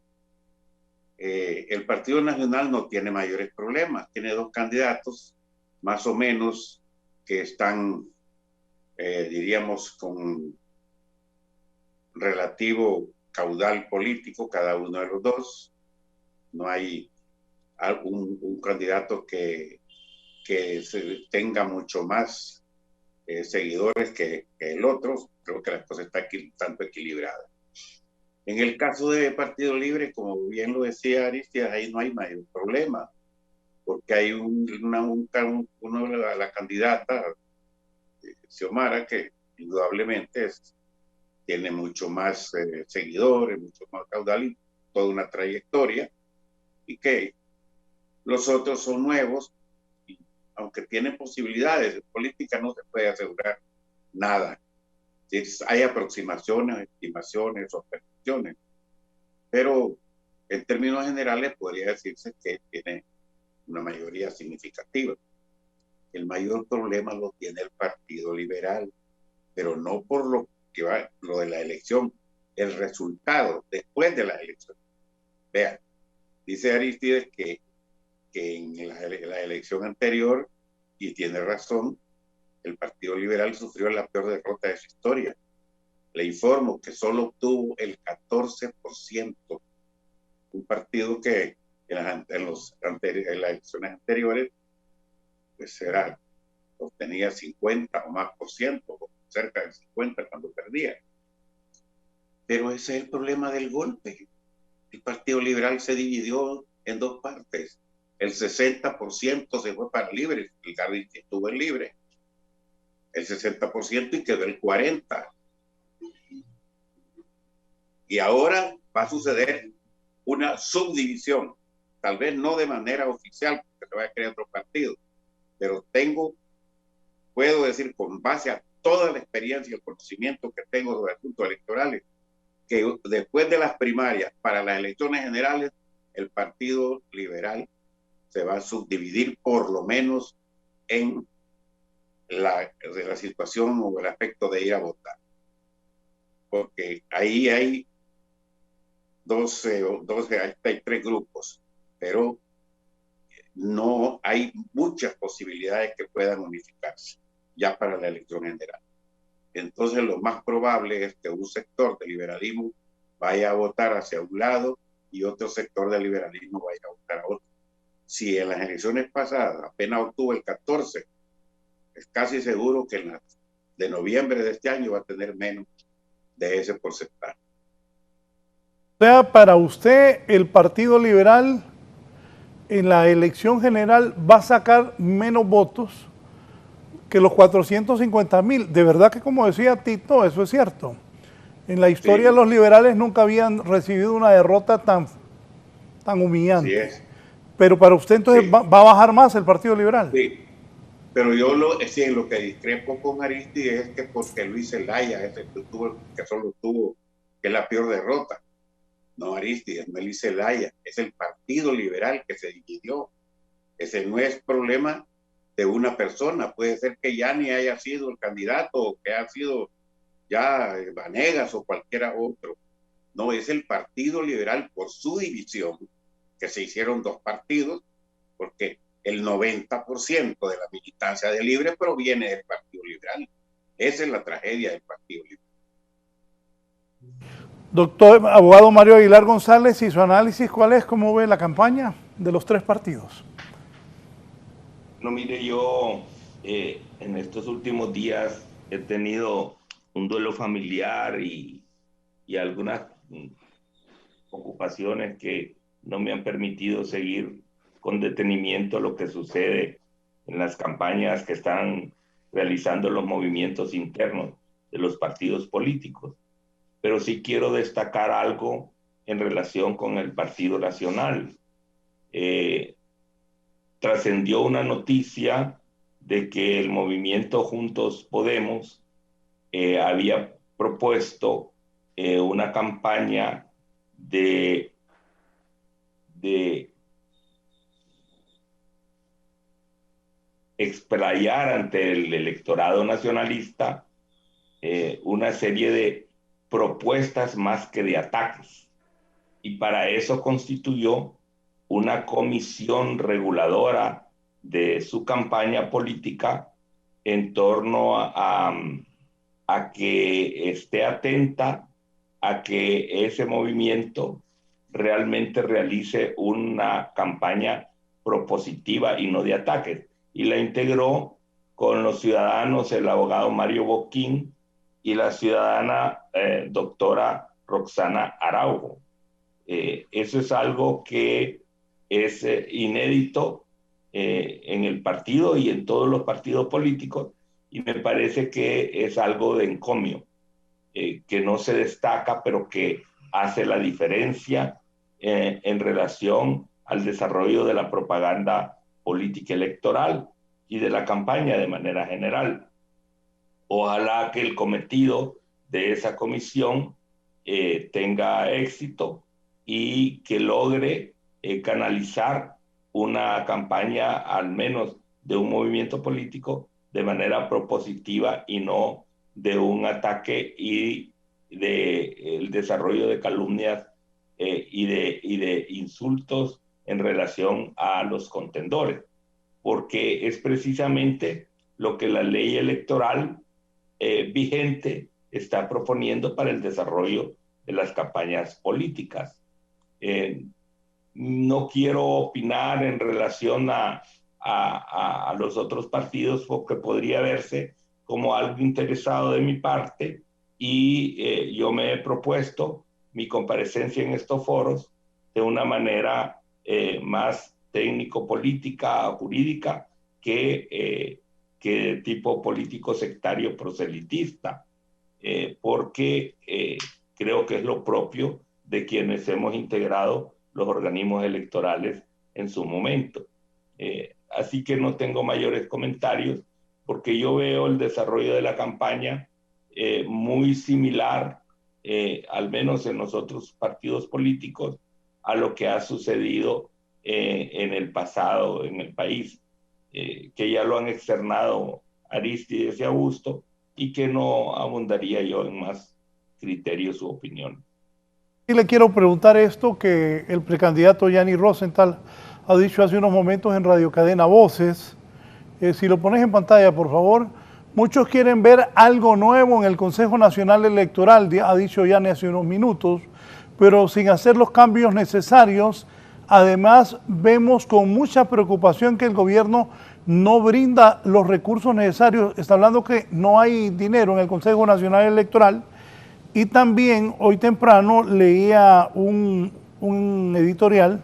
el Partido Nacional no tiene mayores problemas. Tiene 2 candidatos, más o menos, que están, diríamos, con relativo caudal político, cada uno de los 2. No hay un candidato que que tenga mucho más seguidores que el otro. Creo que la cosa está tanto equilibrada. En el caso de Partido Libre, como bien lo decía Aristides, ahí no hay mayor problema, porque hay la candidata, Xiomara, que indudablemente tiene mucho más seguidores, mucho más caudal y toda una trayectoria, y que los otros son nuevos, y aunque tienen posibilidades, en política no se puede asegurar nada. Hay aproximaciones, estimaciones o percepciones, pero en términos generales podría decirse que tiene una mayoría significativa. El mayor problema lo tiene el Partido Liberal, pero no por lo de la elección, el resultado después de la elección. Vean, dice Aristides que en la elección anterior, y tiene razón, el Partido Liberal sufrió la peor derrota de su historia. Le informo que solo obtuvo el 14%, un partido que en las elecciones anteriores pues obtenía 50 o más por ciento, cerca del 50 cuando perdía. Pero ese es el problema del golpe. El Partido Liberal se dividió en dos partes. El 60% se fue para Libre, el Garri que estuvo en Libre, el 60% y quedó el 40%. Y ahora va a suceder una subdivisión, tal vez no de manera oficial, porque se va a crear otro partido, pero puedo decir con base a toda la experiencia y el conocimiento que tengo sobre asuntos electorales, que después de las primarias para las elecciones generales, el Partido Liberal se va a subdividir por lo menos en la situación o el aspecto de ir a votar. Porque ahí hay 3 grupos, pero no hay muchas posibilidades que puedan unificarse ya para la elección general. Entonces lo más probable es que un sector del liberalismo vaya a votar hacia un lado y otro sector del liberalismo vaya a votar a otro. Si en las elecciones pasadas apenas obtuvo el 14%, es casi seguro que en las de noviembre de este año va a tener menos de ese porcentaje. O sea, para usted el Partido Liberal en la elección general va a sacar menos votos que los 450,000. De verdad que, como decía Tito, eso es cierto. En la historia los liberales nunca habían recibido una derrota tan humillante. Así es. Pero para usted entonces va a bajar más el Partido Liberal. Sí, pero yo lo que discrepo con Aristides es que porque Luis Zelaya es el que solo tuvo, que es la peor derrota. No, Aristides, no es Luis Zelaya, es el Partido Liberal que se dividió. Ese no es problema de una persona, puede ser que ya ni haya sido el candidato o que ha sido ya Vanegas o cualquiera otro. No, es el Partido Liberal por su división, que se hicieron 2 partidos, porque el 90% de la militancia de Libre proviene del Partido Liberal. Esa es la tragedia del Partido Liberal. Doctor, abogado Mario Aguilar González, y su análisis, ¿cuál es? ¿Cómo ve la campaña de los 3 partidos? No, mire, yo en estos últimos días he tenido un duelo familiar y algunas ocupaciones que no me han permitido seguir con detenimiento lo que sucede en las campañas que están realizando los movimientos internos de los partidos políticos. Pero sí quiero destacar algo en relación con el Partido Nacional. Trascendió una noticia de que el movimiento Juntos Podemos había propuesto una campaña de explayar ante el electorado nacionalista una serie de propuestas más que de ataques. Y para eso constituyó una comisión reguladora de su campaña política en torno a que esté atenta a que ese movimiento realmente realice una campaña propositiva y no de ataques. y la integró con los ciudadanos el abogado Mario Boquín y la ciudadana doctora Roxana Araujo. Eso es algo que es inédito en el partido y en todos los partidos políticos, y me parece que es algo de encomio, que no se destaca, pero que hace la diferencia en relación al desarrollo de la propaganda política electoral y de la campaña de manera general. Ojalá que el cometido de esa comisión tenga éxito y que logre canalizar una campaña, al menos de un movimiento político, de manera propositiva y no de un ataque y de el desarrollo de calumnias y de insultos en relación a los contendores, porque es precisamente lo que la ley electoral vigente está proponiendo para el desarrollo de las campañas políticas. No quiero opinar en relación a los otros partidos, porque podría verse como algo interesado de mi parte, y yo me he propuesto mi comparecencia en estos foros de una manera más técnico-política, jurídica, que de tipo político sectario proselitista, porque creo que es lo propio de quienes hemos integrado los organismos electorales en su momento. Así que no tengo mayores comentarios, porque yo veo el desarrollo de la campaña muy similar, al menos en los otros partidos políticos, a lo que ha sucedido en el pasado en el país, que ya lo han externado Arístides y Augusto, y que no abundaría yo en más criterios u opiniones. Y le quiero preguntar esto que el precandidato Yanni Rosenthal ha dicho hace unos momentos en Radio Cadena Voces. Si lo pones en pantalla, por favor. Muchos quieren ver algo nuevo en el Consejo Nacional Electoral, ha dicho Yanni hace unos minutos, pero sin hacer los cambios necesarios. Además, vemos con mucha preocupación que el gobierno no brinda los recursos necesarios. Está hablando que no hay dinero en el Consejo Nacional Electoral. Y también hoy temprano leía un editorial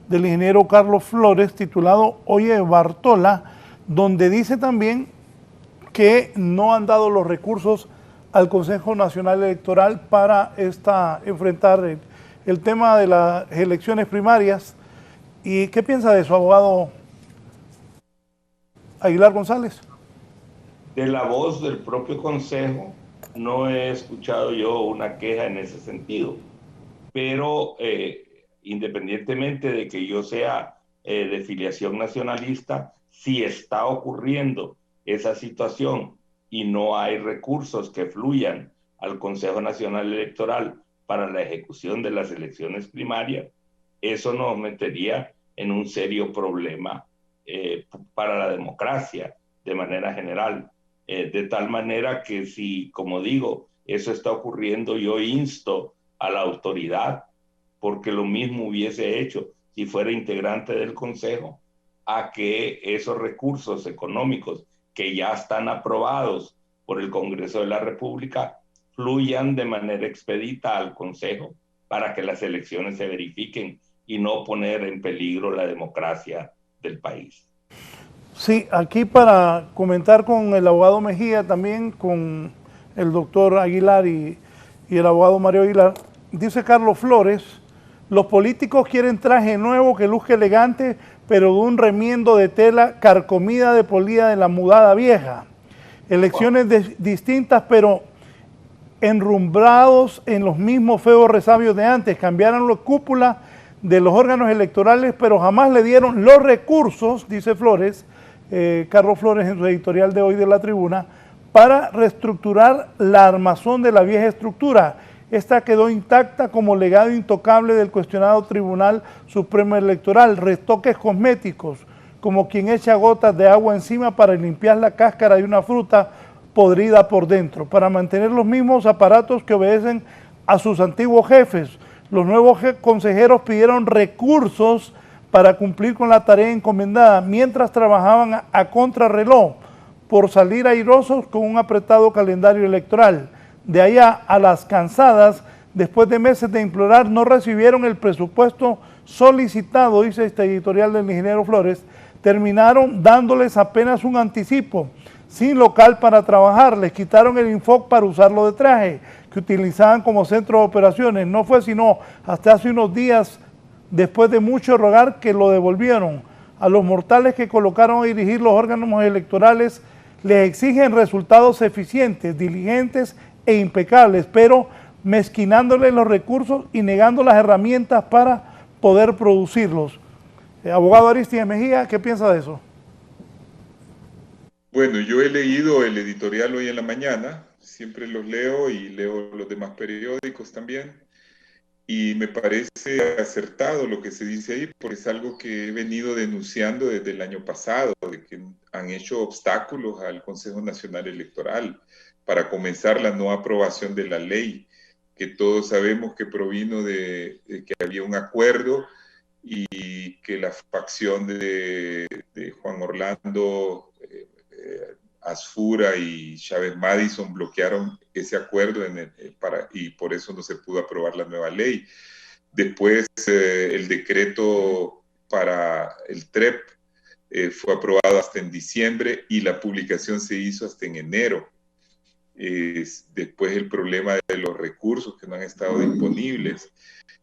del ingeniero Carlos Flores titulado Oye Bartola, donde dice también que no han dado los recursos al Consejo Nacional Electoral para enfrentar el tema de las elecciones primarias. ¿Y qué piensa de eso, abogado Aguilar González? De la voz del propio Consejo no he escuchado yo una queja en ese sentido, pero independientemente de que yo sea de filiación nacionalista, si está ocurriendo esa situación y no hay recursos que fluyan al Consejo Nacional Electoral para la ejecución de las elecciones primarias, eso nos metería en un serio problema para la democracia de manera general. De tal manera que si, como digo, eso está ocurriendo, yo insto a la autoridad, porque lo mismo hubiese hecho si fuera integrante del Consejo, a que esos recursos económicos que ya están aprobados por el Congreso de la República fluyan de manera expedita al Consejo para que las elecciones se verifiquen y no poner en peligro la democracia del país. Sí, aquí para comentar con el abogado Mejía, también con el doctor Aguilar y el abogado Mario Aguilar, dice Carlos Flores, los políticos quieren traje nuevo que luzca elegante, pero de un remiendo de tela carcomida de polida de la mudada vieja. Elecciones distintas, pero enrumbrados en los mismos feos resabios de antes. Cambiaron la cúpula de los órganos electorales, pero jamás le dieron los recursos, dice Flores, Carlos Flores en su editorial de hoy de La Tribuna, para reestructurar la armazón de la vieja estructura. Esta quedó intacta como legado intocable del cuestionado Tribunal Supremo Electoral. Retoques cosméticos, como quien echa gotas de agua encima para limpiar la cáscara de una fruta podrida por dentro, para mantener los mismos aparatos que obedecen a sus antiguos jefes. Los nuevos consejeros pidieron recursos para cumplir con la tarea encomendada, mientras trabajaban a contrarreloj por salir airosos con un apretado calendario electoral. De allá a las cansadas, después de meses de implorar, no recibieron el presupuesto solicitado, dice este editorial del ingeniero Flores, terminaron dándoles apenas un anticipo, sin local para trabajar, les quitaron el Infoc para usarlo de traje, que utilizaban como centro de operaciones. No fue sino hasta hace unos días, después de mucho rogar, que lo devolvieron. A los mortales que colocaron a dirigir los órganos electorales les exigen resultados eficientes, diligentes e impecables, pero mezquinándoles los recursos y negando las herramientas para poder producirlos. Abogado Aristides Mejía, ¿qué piensa de eso? Bueno, yo he leído el editorial hoy en la mañana, siempre los leo y leo los demás periódicos también, y me parece acertado lo que se dice ahí, porque es algo que he venido denunciando desde el año pasado, de que han hecho obstáculos al Consejo Nacional Electoral para comenzar la no aprobación de la ley, que todos sabemos que provino de que había un acuerdo y que la facción de Juan Orlando Asfura y Chávez Madison bloquearon ese acuerdo y por eso no se pudo aprobar la nueva ley. Después el decreto para el TREP fue aprobado hasta en diciembre y la publicación se hizo hasta en enero. Después el problema de los recursos que no han estado disponibles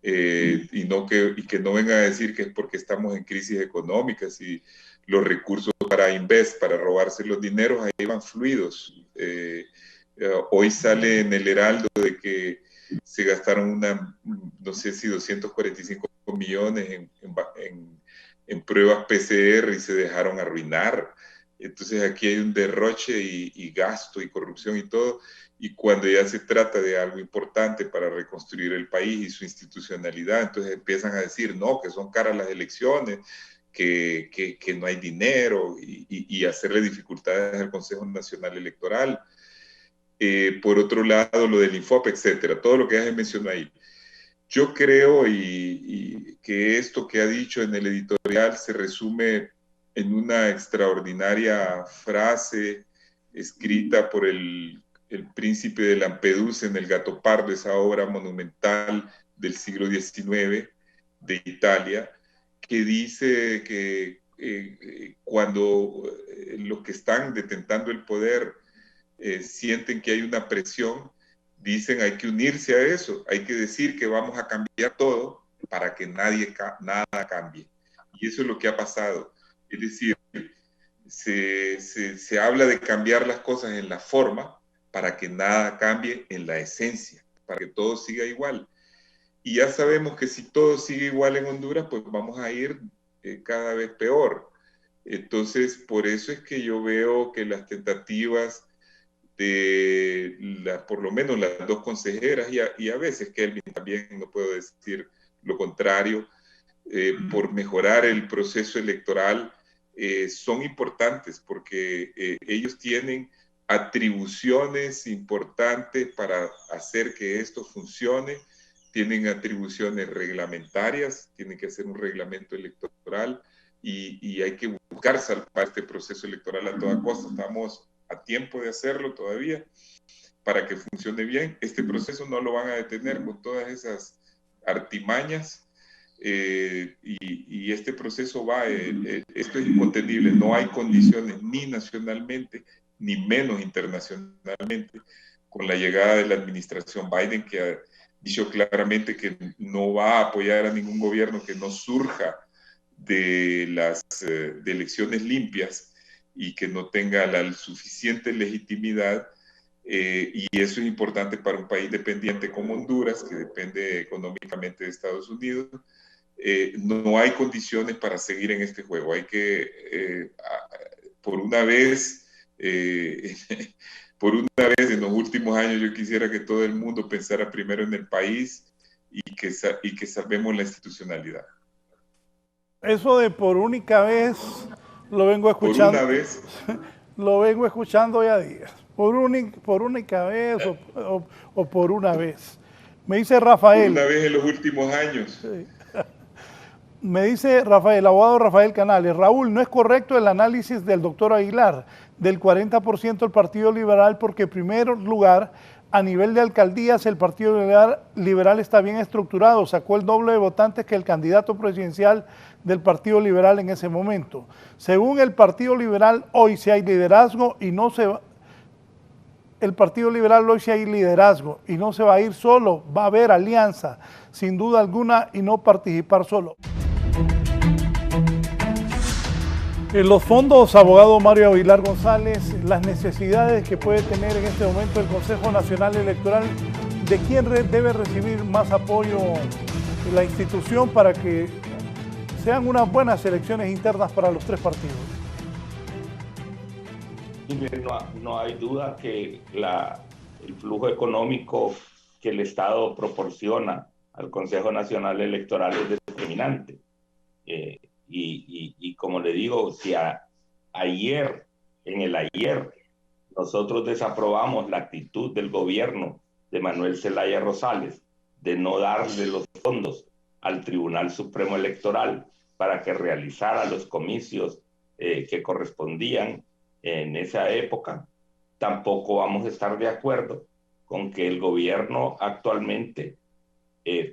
y que no vengan a decir que es porque estamos en crisis económica, si los recursos para Invest, para robarse los dineros, ahí van fluidos. Hoy sale en el Heraldo de que se gastaron no sé si 245 millones en pruebas PCR y se dejaron arruinar. Entonces aquí hay un derroche y gasto y corrupción y todo, y cuando ya se trata de algo importante para reconstruir el país y su institucionalidad, entonces empiezan a decir, no, que son caras las elecciones, que no hay dinero y hacerle dificultades al Consejo Nacional Electoral. Por otro lado, lo del Infop, etcétera, todo lo que ya se mencionó ahí. Yo creo que esto que ha dicho en el editorial se resume en una extraordinaria frase escrita por el príncipe de Lampedusa en El Gato Pardo, esa obra monumental del siglo XIX de Italia, que dice que cuando los que están detentando el poder sienten que hay una presión, dicen hay que unirse a eso, hay que decir que vamos a cambiar todo para que nada cambie. Y eso es lo que ha pasado. Es decir, se habla de cambiar las cosas en la forma para que nada cambie en la esencia, para que todo siga igual. Y ya sabemos que si todo sigue igual en Honduras, pues vamos a ir cada vez peor. Entonces, por eso es que yo veo que las tentativas de por lo menos las dos consejeras, y a veces Kelvin también, no puedo decir lo contrario, por mejorar el proceso electoral, son importantes porque ellos tienen atribuciones importantes para hacer que esto funcione, tienen atribuciones reglamentarias, tienen que hacer un reglamento electoral y hay que buscar salvar este proceso electoral a toda costa. Estamos a tiempo de hacerlo todavía para que funcione bien. Este proceso no lo van a detener con todas esas artimañas. Y este proceso esto es incontenible, no hay condiciones ni nacionalmente ni menos internacionalmente con la llegada de la administración Biden, que ha dicho claramente que no va a apoyar a ningún gobierno que no surja de de elecciones limpias y que no tenga la suficiente legitimidad. Y eso es importante para un país dependiente como Honduras, que depende económicamente de Estados Unidos. No hay condiciones para seguir en este juego. Hay que, por una vez en los últimos años, yo quisiera que todo el mundo pensara primero en el país y que salvemos la institucionalidad. Eso de por única vez lo vengo escuchando. Por una vez. Lo vengo escuchando ya días. Por única vez o por una vez. Me dice Rafael. Por una vez en los últimos años. Sí. Me dice Rafael, el abogado Rafael Canales, Raúl, no es correcto el análisis del doctor Aguilar del 40% del Partido Liberal, porque en primer lugar, a nivel de alcaldías, el Partido Liberal está bien estructurado, sacó el doble de votantes que el candidato presidencial del Partido Liberal en ese momento. Según el Partido Liberal, hoy sí hay liderazgo y no se va. El Partido Liberal hoy sí hay liderazgo y no se va a ir solo, va a haber alianza, sin duda alguna, y no participar solo. En los fondos, abogado Mario Aguilar González, las necesidades que puede tener en este momento el Consejo Nacional Electoral, ¿de quién debe recibir más apoyo la institución para que sean unas buenas elecciones internas para los tres partidos? No hay duda que el flujo económico que el Estado proporciona al Consejo Nacional Electoral es determinante. Y como le digo, si en el ayer, nosotros desaprobamos la actitud del gobierno de Manuel Zelaya Rosales de no darle los fondos al Tribunal Supremo Electoral para que realizara los comicios que correspondían en esa época, tampoco vamos a estar de acuerdo con que el gobierno actualmente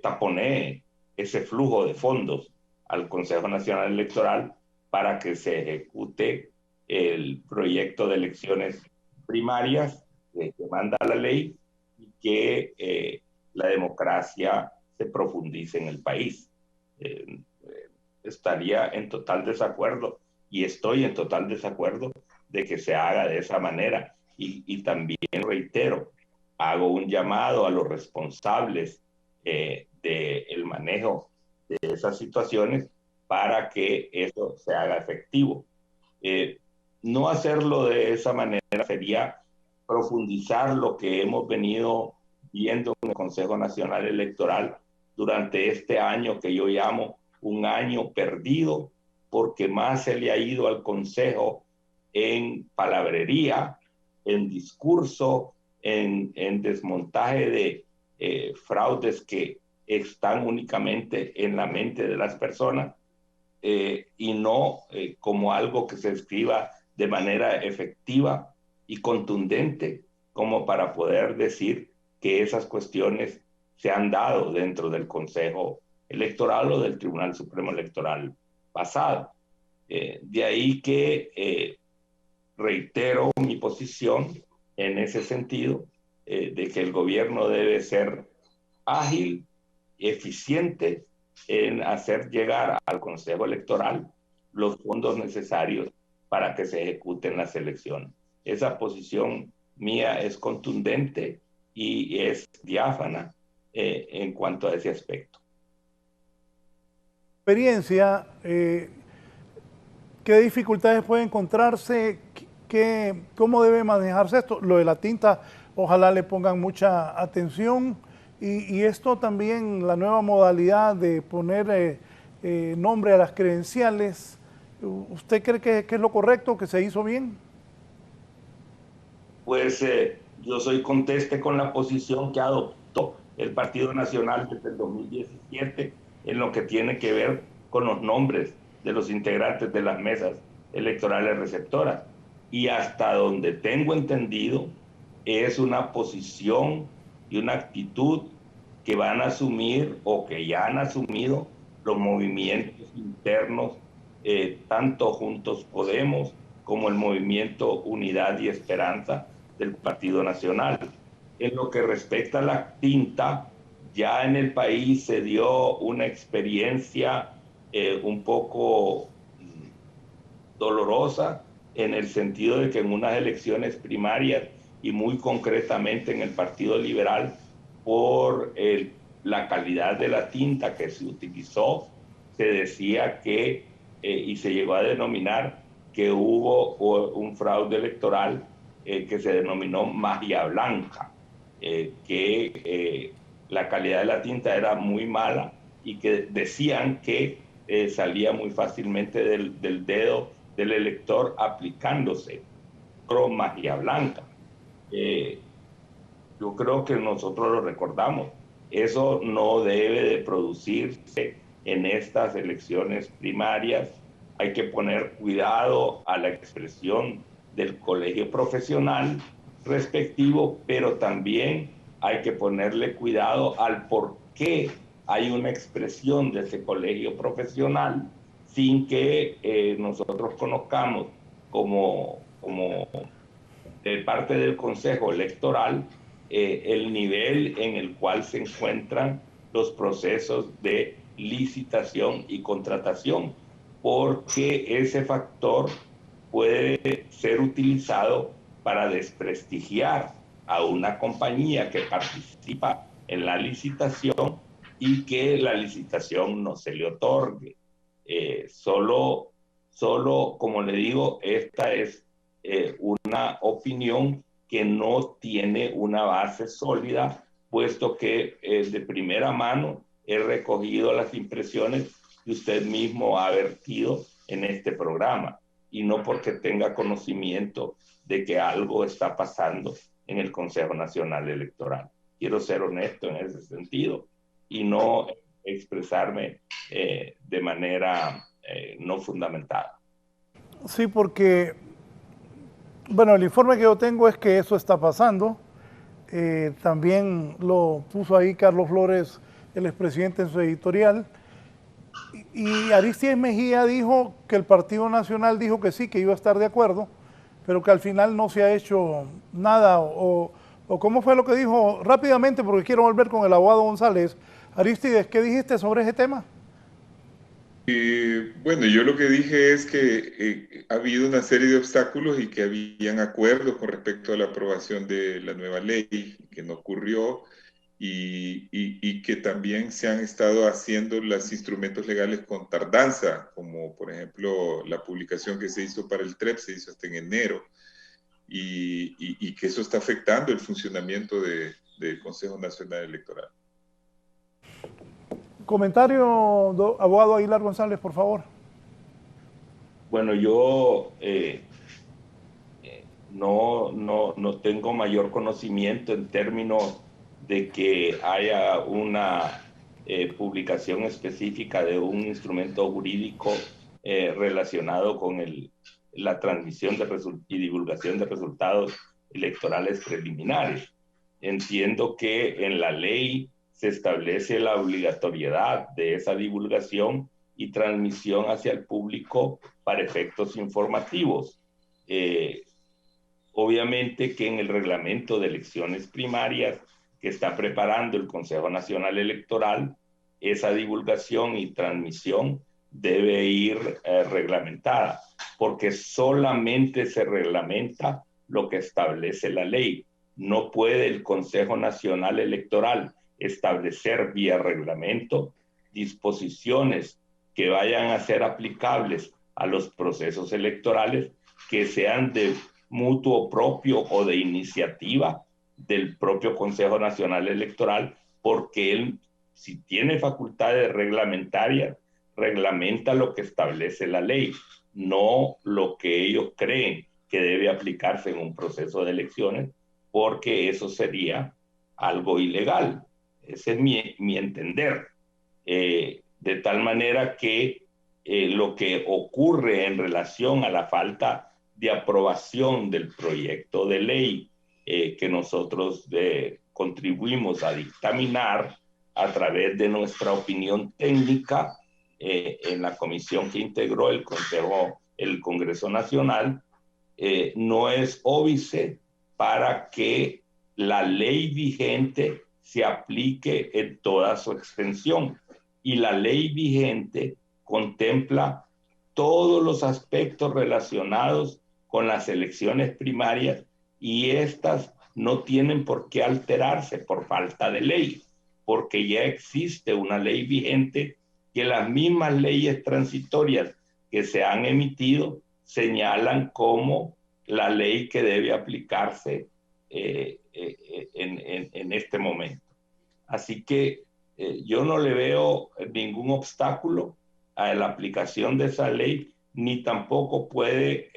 taponee ese flujo de fondos al Consejo Nacional Electoral para que se ejecute el proyecto de elecciones primarias que manda la ley y que la democracia se profundice en el país. Estaría en total desacuerdo y estoy en total desacuerdo de que se haga de esa manera. Y también reitero, hago un llamado a los responsables del manejo de esas situaciones para que eso se haga efectivo. No hacerlo de esa manera sería profundizar lo que hemos venido viendo en el Consejo Nacional Electoral durante este año que yo llamo un año perdido, porque más se le ha ido al Consejo en palabrería, en discurso, en desmontaje de fraudes que están únicamente en la mente de las personas y no como algo que se escriba de manera efectiva y contundente como para poder decir que esas cuestiones se han dado dentro del Consejo Electoral o del Tribunal Supremo Electoral pasado. De ahí que reitero mi posición en ese sentido, de que el gobierno debe ser ágil, eficiente en hacer llegar al Consejo Electoral los fondos necesarios para que se ejecuten las elecciones. Esa posición mía es contundente y es diáfana en cuanto a ese aspecto. Experiencia, ¿qué dificultades puede encontrarse? ¿Cómo debe manejarse esto? Lo de la tinta, ojalá le pongan mucha atención. Y esto también, la nueva modalidad de poner nombre a las credenciales, ¿usted cree que es lo correcto, que se hizo bien? Pues yo soy conteste con la posición que adoptó el Partido Nacional desde el 2017 en lo que tiene que ver con los nombres de los integrantes de las mesas electorales receptoras. Y hasta donde tengo entendido, es una posición y una actitud que van a asumir o que ya han asumido los movimientos internos, tanto Juntos Podemos como el movimiento Unidad y Esperanza del Partido Nacional. En lo que respecta a la tinta, ya en el país se dio una experiencia un poco dolorosa, en el sentido de que en unas elecciones primarias y muy concretamente en el Partido Liberal, por la calidad de la tinta que se utilizó, se decía que, y se llegó a denominar, que hubo un fraude electoral que se denominó magia blanca, que la calidad de la tinta era muy mala y que decían que salía muy fácilmente del dedo del elector aplicándose magia blanca. Yo creo que nosotros lo recordamos. Eso no debe de producirse en estas elecciones primarias. Hay que poner cuidado a la expresión del colegio profesional respectivo, pero también hay que ponerle cuidado al por qué hay una expresión de ese colegio profesional sin que nosotros conozcamos como de parte del Consejo Electoral el nivel en el cual se encuentran los procesos de licitación y contratación, porque ese factor puede ser utilizado para desprestigiar a una compañía que participa en la licitación y que la licitación no se le otorgue. Solo, como le digo, esta es una opinión que no tiene una base sólida, puesto que de primera mano he recogido las impresiones que usted mismo ha vertido en este programa, y no porque tenga conocimiento de que algo está pasando en el Consejo Nacional Electoral. Quiero ser honesto en ese sentido y no expresarme de manera no fundamentada. Sí, porque, bueno, el informe que yo tengo es que eso está pasando. También lo puso ahí Carlos Flores, el expresidente, en su editorial. Y Arístides Mejía dijo que el Partido Nacional dijo que sí, que iba a estar de acuerdo, pero que al final no se ha hecho nada. ¿O cómo fue lo que dijo? Rápidamente, porque quiero volver con el abogado González. Arístides, ¿qué dijiste sobre ese tema? Bueno, yo lo que dije es que ha habido una serie de obstáculos y que habían acuerdos con respecto a la aprobación de la nueva ley, que no ocurrió, y que también se han estado haciendo los instrumentos legales con tardanza, como por ejemplo la publicación que se hizo para el TREP, se hizo hasta en enero, y que eso está afectando el funcionamiento del Consejo Nacional Electoral. Comentario, abogado Aguilar González, por favor. Bueno, yo no tengo mayor conocimiento en términos de que haya una publicación específica de un instrumento jurídico relacionado con la transmisión y divulgación de resultados electorales preliminares. Entiendo que en la ley se establece la obligatoriedad de esa divulgación y transmisión hacia el público para efectos informativos. Obviamente que en el reglamento de elecciones primarias que está preparando el Consejo Nacional Electoral, esa divulgación y transmisión debe ir reglamentada, porque solamente se reglamenta lo que establece la ley. No puede el Consejo Nacional Electoral establecer vía reglamento disposiciones que vayan a ser aplicables a los procesos electorales que sean de mutuo propio o de iniciativa del propio Consejo Nacional Electoral, porque él, si tiene facultades reglamentarias, reglamenta lo que establece la ley, no lo que ellos creen que debe aplicarse en un proceso de elecciones, porque eso sería algo ilegal. Ese es mi entender. De tal manera que lo que ocurre en relación a la falta de aprobación del proyecto de ley que nosotros contribuimos a dictaminar a través de nuestra opinión técnica en la comisión que integró el Congreso Nacional, no es óbice para que la ley vigente se aplique en toda su extensión. Y la ley vigente contempla todos los aspectos relacionados con las elecciones primarias, y estas no tienen por qué alterarse por falta de ley, porque ya existe una ley vigente que las mismas leyes transitorias que se han emitido señalan como la ley que debe aplicarse en este momento. Así que yo no le veo ningún obstáculo a la aplicación de esa ley, ni tampoco puede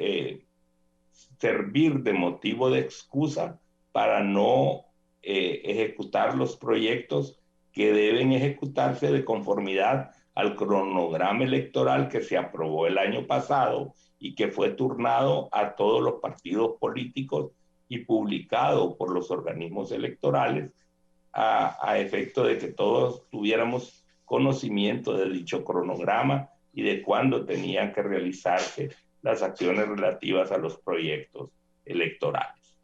servir de motivo de excusa para no ejecutar los proyectos que deben ejecutarse de conformidad al cronograma electoral que se aprobó el año pasado y que fue turnado a todos los partidos políticos y publicado por los organismos electorales a efecto de que todos tuviéramos conocimiento de dicho cronograma y de cuándo tenían que realizarse las acciones relativas a los proyectos electorales.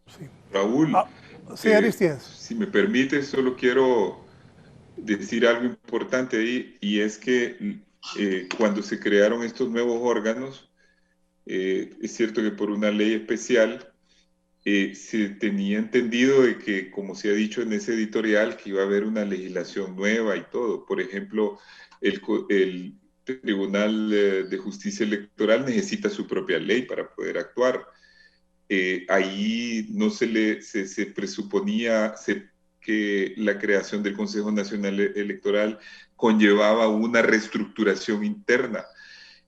Sí. Raúl, sí, Aristides. Si me permite, solo quiero decir algo importante ahí, y es que cuando se crearon estos nuevos órganos, es cierto que por una ley especial se tenía entendido de que, como se ha dicho en ese editorial, que iba a haber una legislación nueva y todo. Por ejemplo, el Tribunal de Justicia Electoral necesita su propia ley para poder actuar. Ahí no se presuponía que la creación del Consejo Nacional Electoral conllevaba una reestructuración interna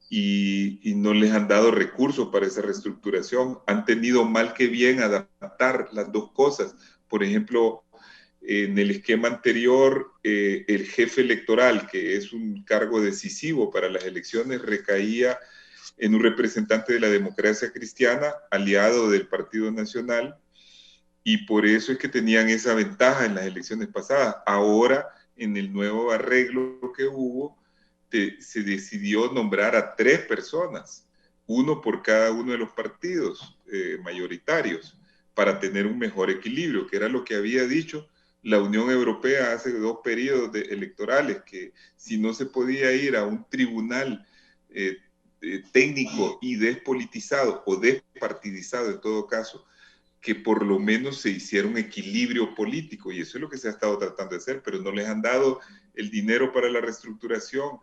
y no les han dado recursos para esa reestructuración. Han tenido mal que bien adaptar las dos cosas. Por ejemplo, en el esquema anterior, el jefe electoral, que es un cargo decisivo para las elecciones, recaía en un representante de la democracia cristiana, aliado del Partido Nacional, y por eso es que tenían esa ventaja en las elecciones pasadas. Ahora, en el nuevo arreglo que hubo, se decidió nombrar a 3 personas, uno por cada uno de los partidos mayoritarios, para tener un mejor equilibrio, que era lo que había dicho la Unión Europea hace 2 periodos electorales, que si no se podía ir a un tribunal técnico y despolitizado o despartidizado en todo caso, que por lo menos se hiciera un equilibrio político, y eso es lo que se ha estado tratando de hacer, pero no les han dado el dinero para la reestructuración,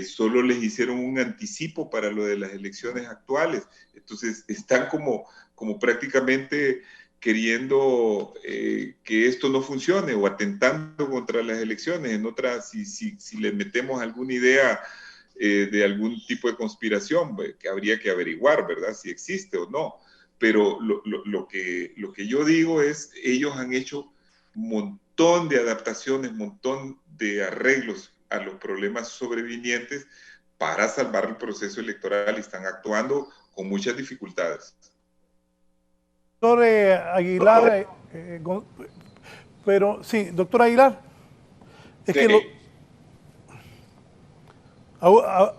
solo les hicieron un anticipo para lo de las elecciones actuales. Entonces están como prácticamente queriendo que esto no funcione o atentando contra las elecciones. En otras, si le metemos alguna idea de algún tipo de conspiración, que habría que averiguar, ¿verdad? Si existe o no. Pero lo que yo digo es, ellos han hecho un montón de adaptaciones, un montón de arreglos a los problemas sobrevinientes para salvar el proceso electoral y están actuando con muchas dificultades. Doctor Aguilar, pero sí, doctor Aguilar, es sí. que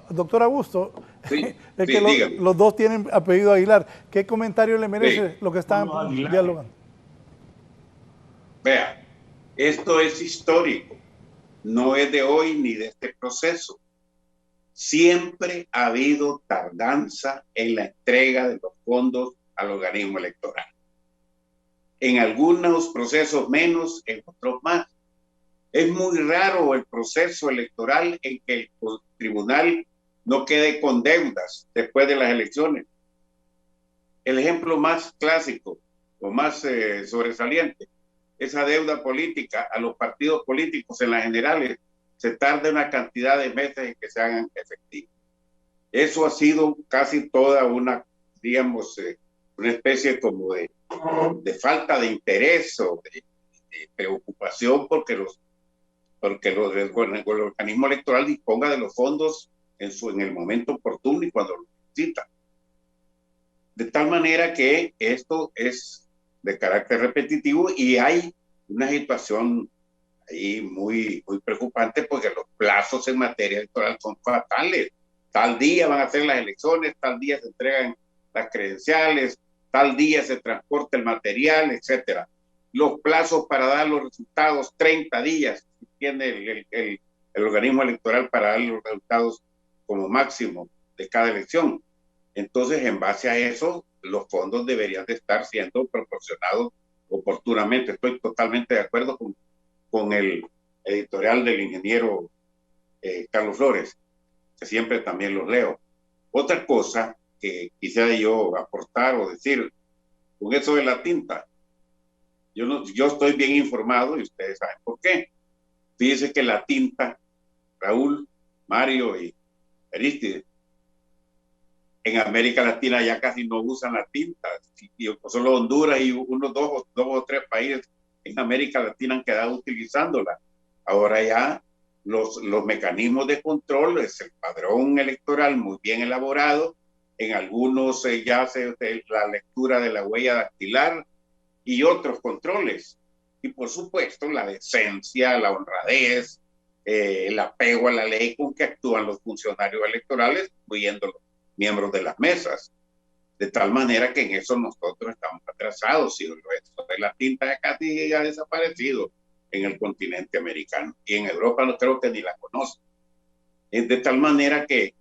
doctor Augusto, sí, es sí, que los dos tienen apellido Aguilar. ¿Qué comentario le merece lo que están dialogando? Vea, esto es histórico, no es de hoy ni de este proceso. Siempre ha habido tardanza en la entrega de los fondos al organismo electoral. En algunos procesos menos, en otros más. Es muy raro el proceso electoral en que el tribunal no quede con deudas después de las elecciones. El ejemplo más clásico o más sobresaliente, esa deuda política a los partidos políticos en las generales se tarda una cantidad de meses en que se hagan efectivos. Eso ha sido casi toda una, digamos, una especie como de falta de interés o de preocupación porque el organismo electoral disponga de los fondos en el momento oportuno y cuando lo necesita. De tal manera que esto es de carácter repetitivo y hay una situación ahí muy, muy preocupante porque los plazos en materia electoral son fatales. Tal día van a ser las elecciones, tal día se entregan las credenciales, tal día se transporta el material, etcétera. Los plazos para dar los resultados, 30 días tiene el organismo electoral para dar los resultados como máximo de cada elección. Entonces, en base a eso, los fondos deberían de estar siendo proporcionados oportunamente. Estoy totalmente de acuerdo con el editorial del ingeniero Carlos Flores, que siempre también los leo. Otra cosa que quisiera yo aportar o decir, con eso de la tinta, yo estoy bien informado y ustedes saben por qué. Fíjense que la tinta, Raúl, Mario y Aristides, en América Latina ya casi no usan la tinta. Solo Honduras y unos dos o tres países en América Latina han quedado utilizándola. Ahora ya los mecanismos de control, es el padrón electoral muy bien elaborado, en algunos ya hace la lectura de la huella dactilar y otros controles. Y por supuesto la decencia, la honradez, el apego a la ley con que actúan los funcionarios electorales, incluyendo los miembros de las mesas. De tal manera que en eso nosotros estamos atrasados, y el resto de la tinta ya casi ha desaparecido en el continente americano. Y en Europa no creo que ni la conocen. De tal manera que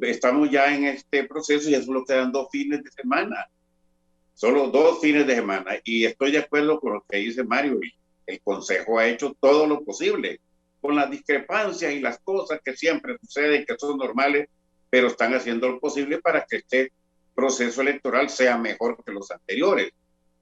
estamos ya en este proceso y solo quedan 2 fines de semana. Solo 2 fines de semana. Y estoy de acuerdo con lo que dice Mario. El Consejo ha hecho todo lo posible, con las discrepancias y las cosas que siempre suceden, que son normales, pero están haciendo lo posible para que este proceso electoral sea mejor que los anteriores.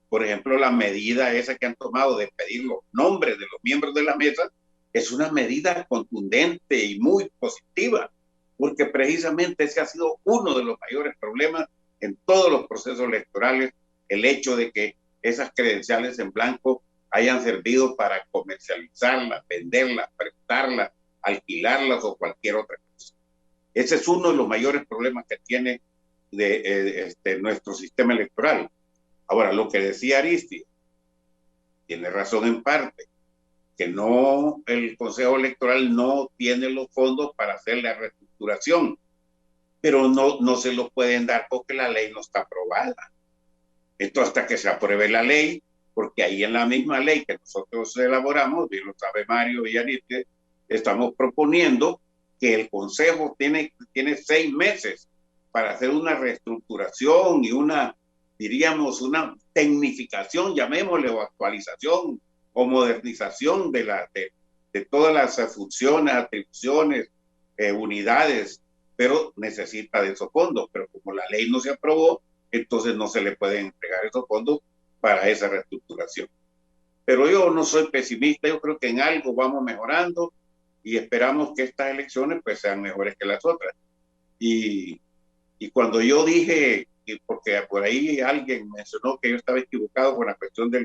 Por ejemplo, la medida esa que han tomado de pedir los nombres de los miembros de la mesa es una medida contundente y muy positiva, porque precisamente ese ha sido uno de los mayores problemas en todos los procesos electorales, el hecho de que esas credenciales en blanco hayan servido para comercializarlas, venderlas, prestarlas, alquilarlas o cualquier otra cosa. Ese es uno de los mayores problemas que tiene nuestro sistema electoral. Ahora, lo que decía Aristides, tiene razón en parte, que no, el Consejo Electoral no tiene los fondos para hacer la reestructuración, pero no se los pueden dar porque la ley no está aprobada. Entonces, hasta que se apruebe la ley, porque ahí en la misma ley que nosotros elaboramos, bien lo sabe Mario y Aristides, estamos proponiendo que el Consejo tiene 6 meses para hacer una reestructuración y una tecnificación, llamémosle, o actualización o modernización de todas las funciones, atribuciones, unidades, pero necesita de esos fondos. Pero como la ley no se aprobó, entonces no se le pueden entregar esos fondos para esa reestructuración. Pero yo no soy pesimista, yo creo que en algo vamos mejorando y esperamos que estas elecciones pues sean mejores que las otras. Y cuando yo dije, porque por ahí alguien mencionó que yo estaba equivocado con la cuestión de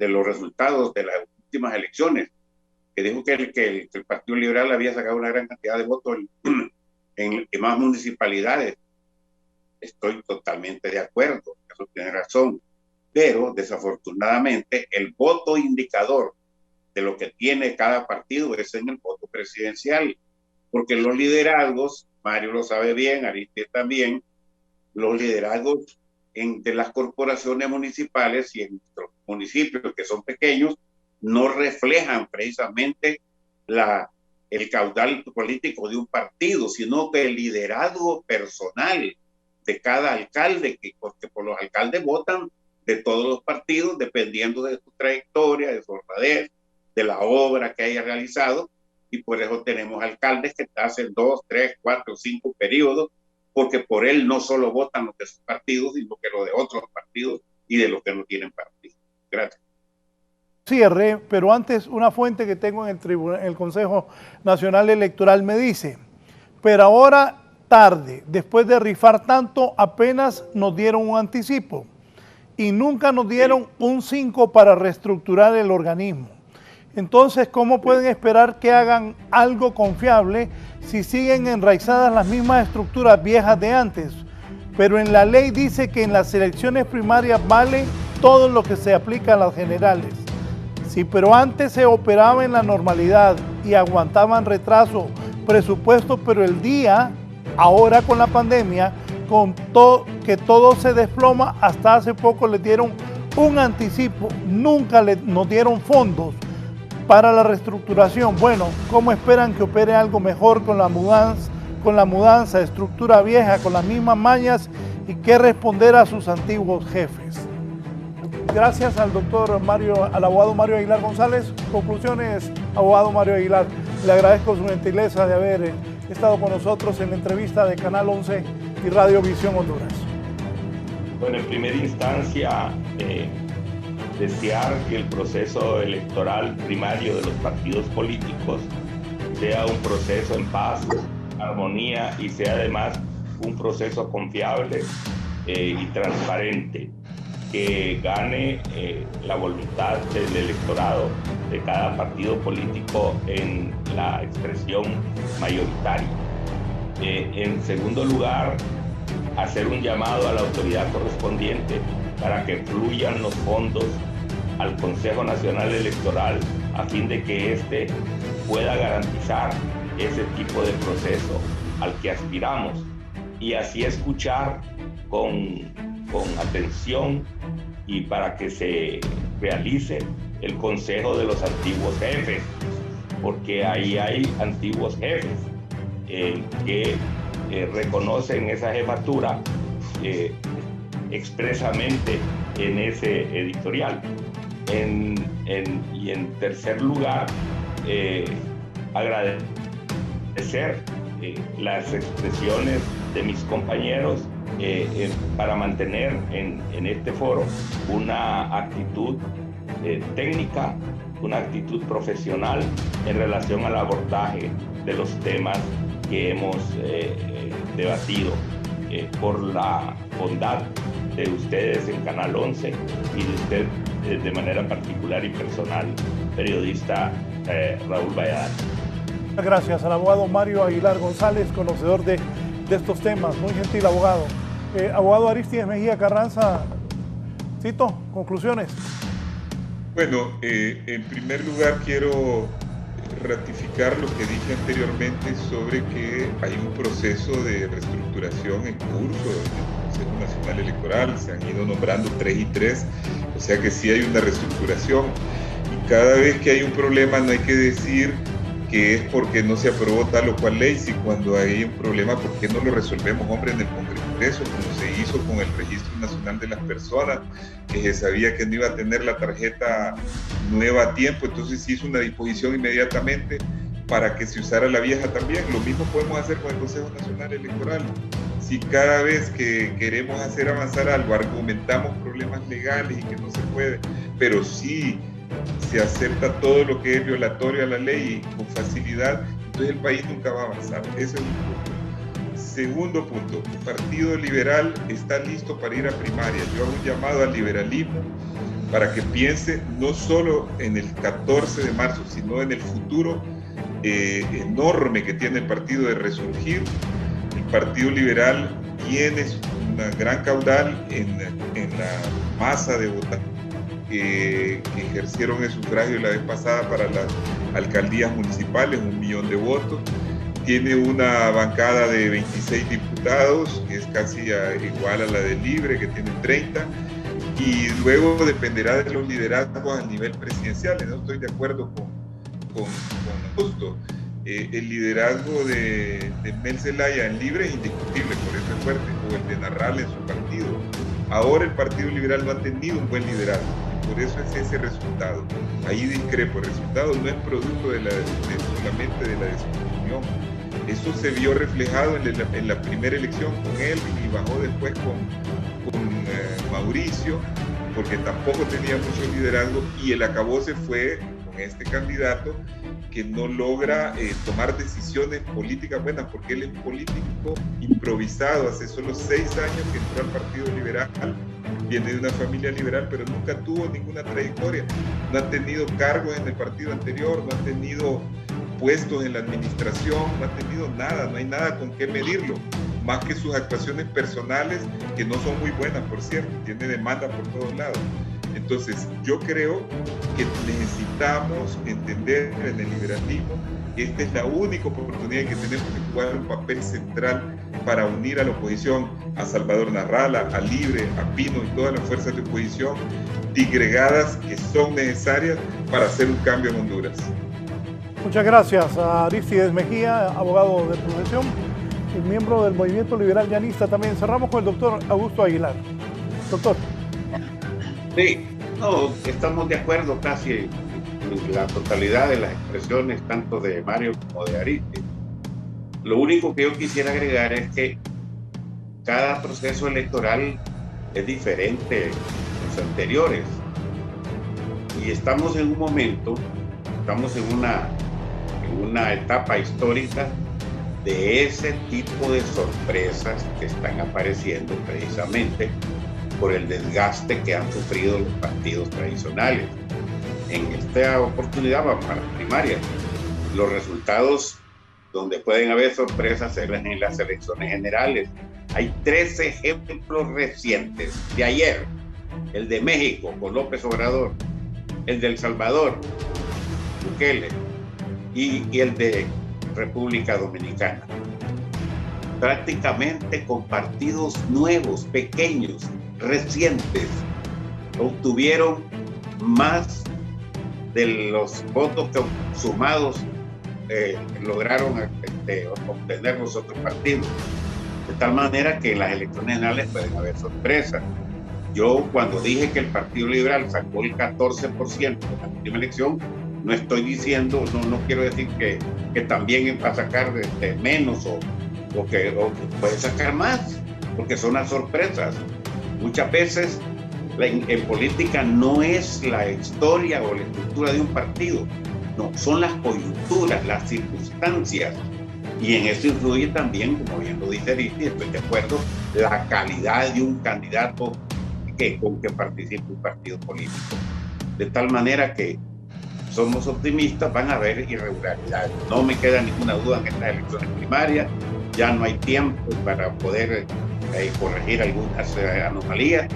los resultados de las últimas elecciones, que dijo que el Partido Liberal había sacado una gran cantidad de votos en más municipalidades. Estoy totalmente de acuerdo, eso tiene razón, pero desafortunadamente el voto indicador de lo que tiene cada partido es en el voto presidencial, porque los liderazgos, Mario lo sabe bien, Aristides también, los liderazgos de las corporaciones municipales y en nuestros municipios que son pequeños no reflejan precisamente el caudal político de un partido, sino que el liderazgo personal de cada alcalde, porque por los alcaldes votan de todos los partidos, dependiendo de su trayectoria, de su honradez, de la obra que haya realizado, y por eso tenemos alcaldes que hacen 2, 3, 4, 5 periodos, porque por él no solo votan los de sus partidos, sino que los de otros partidos y de los que no tienen partido. Gracias. Cierre, pero antes una fuente que tengo en el Consejo Nacional Electoral me dice, pero ahora tarde, después de rifar tanto, apenas nos dieron un anticipo y nunca nos dieron un 5 para reestructurar el organismo. Entonces, ¿cómo pueden esperar que hagan algo confiable si siguen enraizadas las mismas estructuras viejas de antes? Pero en la ley dice que en las elecciones primarias vale todo lo que se aplica a las generales. Sí, pero antes se operaba en la normalidad y aguantaban retraso, presupuesto, pero el día, ahora con la pandemia, que todo se desploma, hasta hace poco les dieron un anticipo, nunca nos dieron fondos para la reestructuración. Bueno, ¿cómo esperan que opere algo mejor con la mudanza, estructura vieja, con las mismas mañas y qué responder a sus antiguos jefes? Gracias al al abogado Mario Aguilar González. Conclusiones, abogado Mario Aguilar. Le agradezco su gentileza de haber estado con nosotros en la entrevista de Canal 11 y Radio Visión Honduras. Bueno, en primera instancia, desear que el proceso electoral primario de los partidos políticos sea un proceso en paz, armonía y sea además un proceso confiable y transparente. que gane la voluntad del electorado de cada partido político en la expresión mayoritaria. En segundo lugar, hacer un llamado a la autoridad correspondiente para que fluyan los fondos al Consejo Nacional Electoral a fin de que éste pueda garantizar ese tipo de proceso al que aspiramos y así escuchar con atención y para que se realice el consejo de los antiguos jefes, porque ahí hay antiguos jefes que reconocen esa jefatura expresamente en ese editorial. Y en tercer lugar, agradecer las expresiones de mis compañeros para mantener en este foro una actitud técnica, una actitud profesional en relación al abordaje de los temas que hemos debatido, por la bondad de ustedes en Canal 11 y de usted de manera particular y personal, periodista Raúl Valladares. Gracias al abogado Mario Aguilar González, conocedor de estos temas, muy gentil abogado. Abogado Aristides Mejía Carranza, cito, conclusiones. Bueno, en primer lugar quiero ratificar lo que dije anteriormente sobre que hay un proceso de reestructuración en curso del Consejo Nacional Electoral. Se han ido nombrando 3 y 3, o sea que sí hay una reestructuración, y cada vez que hay un problema no hay que decir que es porque no se aprobó tal o cual ley, si cuando hay un problema, ¿por qué no lo resolvemos, hombre, en el Congreso, como se hizo con el Registro Nacional de las Personas, que se sabía que no iba a tener la tarjeta nueva a tiempo, entonces se hizo una disposición inmediatamente para que se usara la vieja también? Lo mismo podemos hacer con el Consejo Nacional Electoral. Si cada vez que queremos hacer avanzar algo argumentamos problemas legales y que no se puede, pero sí se acepta todo lo que es violatorio a la ley y con facilidad, entonces el país nunca va a avanzar. Ese es un punto. Segundo punto, el Partido Liberal está listo para ir a primarias. Yo hago un llamado al liberalismo para que piense no solo en el 14 de marzo, sino en el futuro enorme que tiene el partido de resurgir. El Partido Liberal tiene una gran caudal en la masa de votantes que ejercieron el sufragio la vez pasada para las alcaldías municipales, 1 millón de votos. Tiene una bancada de 26 diputados, que es casi igual a la de Libre, que tiene 30, y luego dependerá de los liderazgos a nivel presidencial. No estoy de acuerdo con Augusto. El liderazgo de Mel Zelaya en Libre es indiscutible, por eso es fuerte, o el de Narral en su partido. Ahora el Partido Liberal no ha tenido un buen liderazgo, y por eso es ese resultado. Ahí discrepo, el resultado no es producto solamente de la desunión. Eso se vio reflejado en la primera elección con él, y bajó después con Mauricio, porque tampoco tenía mucho liderazgo, y el acabose fue con este candidato que no logra tomar decisiones políticas buenas, porque él es político improvisado. Hace solo 6 años que entró al Partido Liberal, viene de una familia liberal, pero nunca tuvo ninguna trayectoria, no ha tenido cargos en el partido anterior, no ha tenido puestos en la administración, no ha tenido nada, no hay nada con qué medirlo, más que sus actuaciones personales, que no son muy buenas, por cierto, tiene demanda por todos lados. Entonces, yo creo que necesitamos entender en el liberalismo que esta es la única oportunidad que tenemos de jugar un papel central para unir a la oposición, a Salvador Narrala, a Libre, a Pino y todas las fuerzas de oposición disgregadas que son necesarias para hacer un cambio en Honduras. Muchas gracias a Aristides Mejía, abogado de profesión y miembro del Movimiento Liberal Llanista. También cerramos con el doctor Augusto Aguilar. Doctor. Sí, no, estamos de acuerdo casi en la totalidad de las expresiones, tanto de Mario como de Aristides. Lo único que yo quisiera agregar es que cada proceso electoral es diferente de los anteriores. Y estamos en un momento, estamos en una etapa histórica de ese tipo de sorpresas que están apareciendo precisamente por el desgaste que han sufrido los partidos tradicionales. En esta oportunidad vamos a las primarias. Los resultados donde pueden haber sorpresas serán en las elecciones generales. Hay 3 ejemplos recientes de ayer: el de México con López Obrador, el de El Salvador, Bukele, y el de República Dominicana. Prácticamente con partidos nuevos, pequeños, recientes, obtuvieron más de los votos que sumados lograron obtener los otros partidos. De tal manera que en las elecciones generales pueden haber sorpresas. Yo, cuando dije que el Partido Liberal sacó el 14% en la última elección, no estoy diciendo, no quiero decir que también va a sacar menos o que puede sacar más, porque son las sorpresas. Muchas veces en política no es la historia o la estructura de un partido, no, son las coyunturas, las circunstancias, y en eso influye también, como bien lo dice Aristi, estoy de acuerdo, la calidad de un candidato con que participe un partido político. De tal manera que somos optimistas, van a haber irregularidades. No me queda ninguna duda en estas elecciones primarias, ya no hay tiempo para poder corregir algunas anomalías.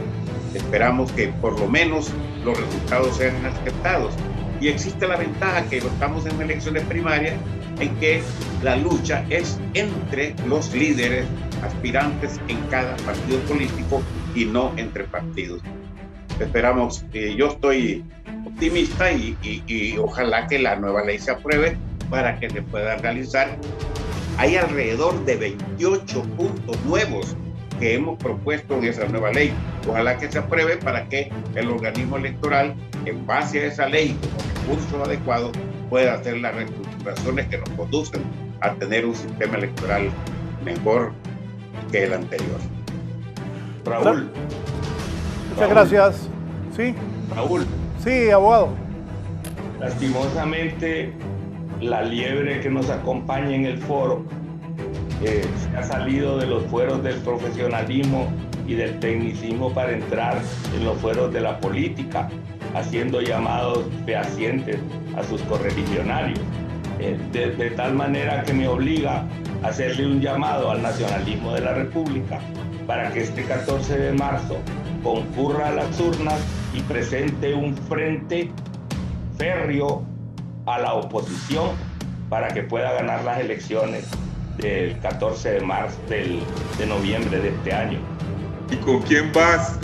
Esperamos que por lo menos los resultados sean aceptados. Y existe la ventaja que estamos en elecciones primarias en que la lucha es entre los líderes aspirantes en cada partido político y no entre partidos. Esperamos, yo estoy optimista y ojalá que la nueva ley se apruebe para que se pueda realizar. Hay alrededor de 28 puntos nuevos que hemos propuesto en esa nueva ley. Ojalá que se apruebe para que el organismo electoral, en base a esa ley, con recursos adecuados, pueda hacer las reestructuraciones que nos conducen a tener un sistema electoral mejor que el anterior. Raúl. Muchas gracias. ¿Sí? Raúl. Sí, abogado. Lastimosamente, la liebre que nos acompaña en el foro se ha salido de los fueros del profesionalismo y del tecnicismo para entrar en los fueros de la política, haciendo llamados fehacientes a sus correligionarios, de tal manera que me obliga a hacerle un llamado al nacionalismo de la República para que este 14 de marzo concurra a las urnas y presente un frente férreo a la oposición para que pueda ganar las elecciones del 14 de marzo de noviembre de este año. ¿Y con quién vas,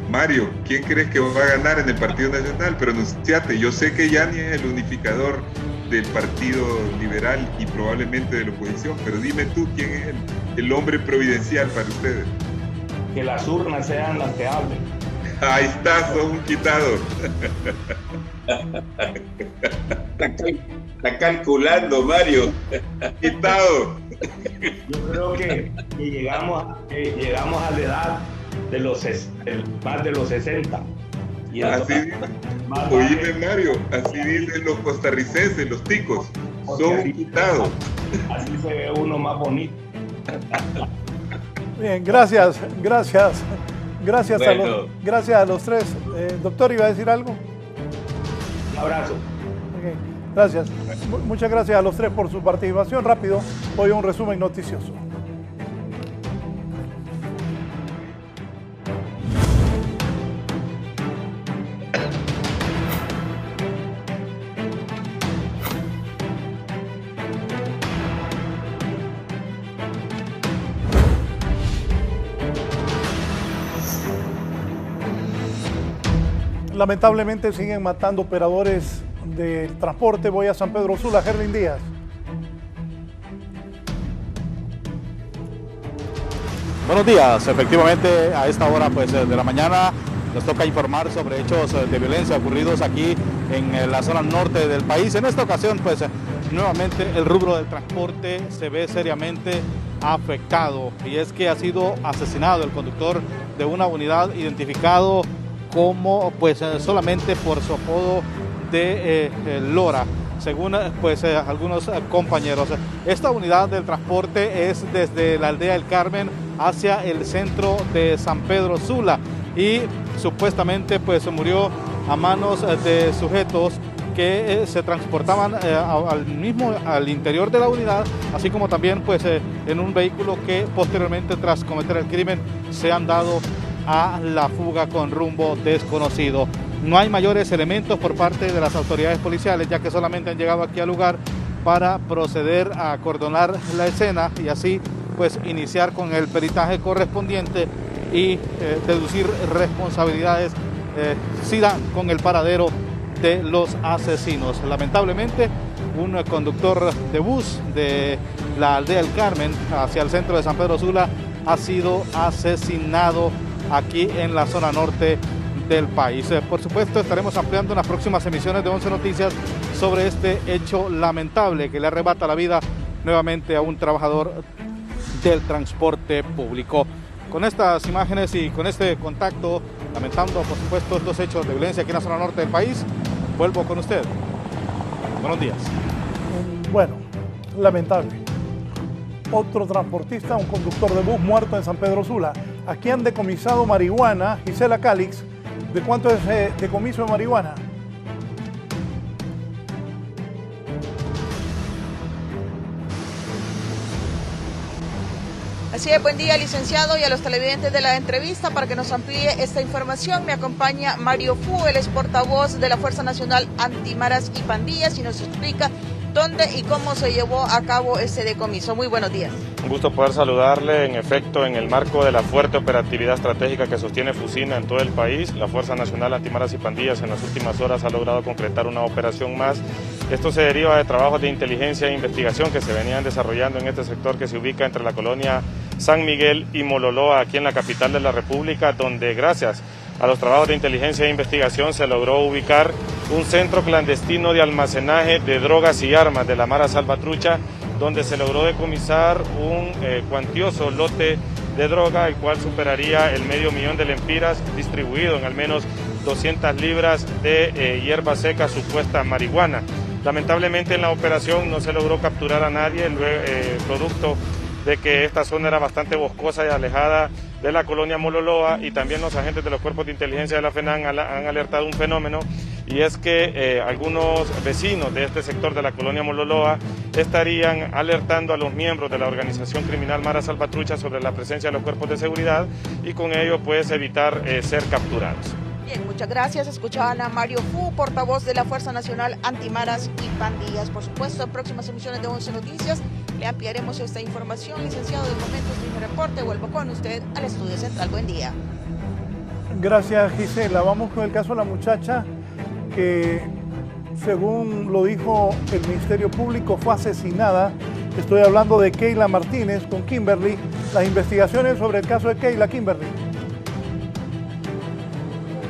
Mario? ¿Quién crees que va a ganar en el Partido Nacional? Pero anunciate, yo sé que Yanni es el unificador del Partido Liberal y probablemente de la oposición, pero dime tú, ¿quién es el hombre providencial para ustedes? Que las urnas sean las que hablen. Ahí está, sos un quitado. Está calculando, Mario. Quitado. Yo creo que llegamos a la edad de más de los 60. Y así oíme, Mario, así dicen los costarricenses, los ticos. Son quitados. Así se ve uno más bonito. Bien, gracias. Bueno. Gracias a los tres. Doctor, ¿iba a decir algo? Un abrazo. Okay, gracias. Muchas gracias a los tres por su participación. Rápido, hoy un resumen noticioso. Lamentablemente siguen matando operadores del transporte. Voy a San Pedro Sula, Gerlin Díaz. Buenos días, efectivamente a esta hora pues, de la mañana nos toca informar sobre hechos de violencia ocurridos aquí en la zona norte del país. En esta ocasión pues nuevamente el rubro del transporte se ve seriamente afectado y es que ha sido asesinado el conductor de una unidad identificado como pues solamente por su apodo de Lora, según pues algunos compañeros. Esta unidad del transporte es desde la aldea El Carmen hacia el centro de San Pedro Sula y supuestamente pues murió a manos de sujetos que se transportaban al interior de la unidad, así como también pues en un vehículo que posteriormente, tras cometer el crimen, se han dado a la fuga con rumbo desconocido. No hay mayores elementos por parte de las autoridades policiales, ya que solamente han llegado aquí al lugar para proceder a acordonar la escena y así pues iniciar con el peritaje correspondiente y deducir responsabilidades si dan con el paradero de los asesinos. Lamentablemente, un conductor de bus de la aldea El Carmen hacia el centro de San Pedro Sula ha sido asesinado aquí en la zona norte del país. Por supuesto, estaremos ampliando en las próximas emisiones de 11 Noticias sobre este hecho lamentable que le arrebata la vida nuevamente a un trabajador del transporte público. Con estas imágenes y con este contacto, lamentando por supuesto estos hechos de violencia aquí en la zona norte del país, vuelvo con usted. Buenos días. Bueno, lamentable. Otro transportista, un conductor de bus muerto en San Pedro Sula. Aquí han decomisado marihuana. Gisela Calix, ¿de cuánto es decomiso de marihuana? Así es, buen día, licenciado, y a los televidentes de la entrevista. Para que nos amplíe esta información, me acompaña Mario Fu, él es portavoz de la Fuerza Nacional Antimaras y Pandillas, y nos explica dónde y cómo se llevó a cabo este decomiso. Muy buenos días. Un gusto poder saludarle. En efecto, en el marco de la fuerte operatividad estratégica que sostiene Fusina en todo el país, la Fuerza Nacional Antimaras y Pandillas en las últimas horas ha logrado concretar una operación más. Esto se deriva de trabajos de inteligencia e investigación que se venían desarrollando en este sector que se ubica entre la colonia San Miguel y Mololoa, aquí en la capital de la República, donde gracias a los trabajos de inteligencia e investigación se logró ubicar un centro clandestino de almacenaje de drogas y armas de la Mara Salvatrucha, donde se logró decomisar un cuantioso lote de droga, el cual superaría el 500.000 de lempiras, distribuido en al menos 200 libras de hierba seca, supuesta marihuana. Lamentablemente en la operación no se logró capturar a nadie, producto de que esta zona era bastante boscosa y alejada de la colonia Mololoa, y también los agentes de los cuerpos de inteligencia de la FENAN han alertado un fenómeno, y es que algunos vecinos de este sector de la colonia Mololoa estarían alertando a los miembros de la organización criminal Mara Salvatrucha sobre la presencia de los cuerpos de seguridad y con ello pues evitar ser capturados. Bien, muchas gracias. Escuchaban a Mario Fu, portavoz de la Fuerza Nacional Antimaras y Pandillas. Por supuesto, en próximas emisiones de 11 Noticias le ampliaremos esta información. Licenciado, de momento es mi reporte. Vuelvo con usted al estudio central. Buen día. Gracias, Gisela. Vamos con el caso de la muchacha que, según lo dijo el Ministerio Público, fue asesinada. Estoy hablando de Keila Martínez con Kimberly. Las investigaciones sobre el caso de Keila, Kimberly.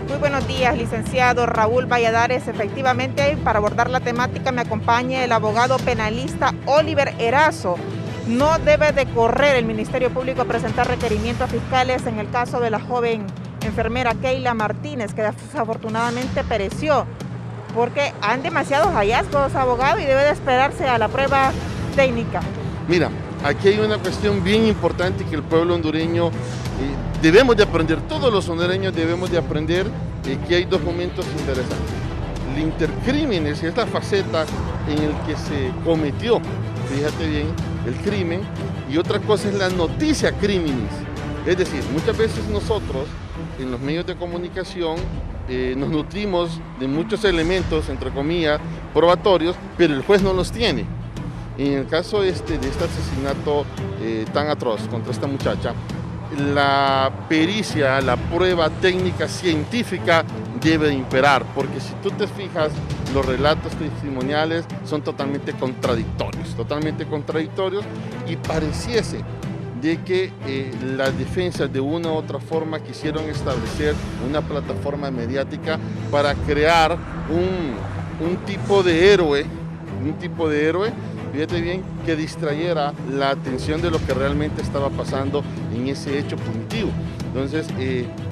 Muy buenos días, licenciado Raúl Valladares. Efectivamente, para abordar la temática me acompaña el abogado penalista Oliver Erazo. No debe de correr el Ministerio Público a presentar requerimientos fiscales en el caso de la joven enfermera Keila Martínez, que desafortunadamente pereció, porque han demasiados hallazgos, abogado, y debe de esperarse a la prueba técnica. Mira, aquí hay una cuestión bien importante que el pueblo hondureño debemos de aprender, todos los hondureños debemos de aprender, que hay dos momentos interesantes. El intercrímenes es la faceta en el que se cometió, fíjate bien, el crimen, y otra cosa es la noticia crímenes. Es decir, muchas veces nosotros en los medios de comunicación nos nutrimos de muchos elementos, entre comillas, probatorios, pero el juez no los tiene. En el caso de este asesinato tan atroz contra esta muchacha, la pericia, la prueba técnica científica debe imperar, porque si tú te fijas, los relatos testimoniales son totalmente contradictorios, y pareciese de que las defensas de una u otra forma quisieron establecer una plataforma mediática para crear un tipo de héroe, fíjate bien, que distrayera la atención de lo que realmente estaba pasando en ese hecho punitivo. Entonces,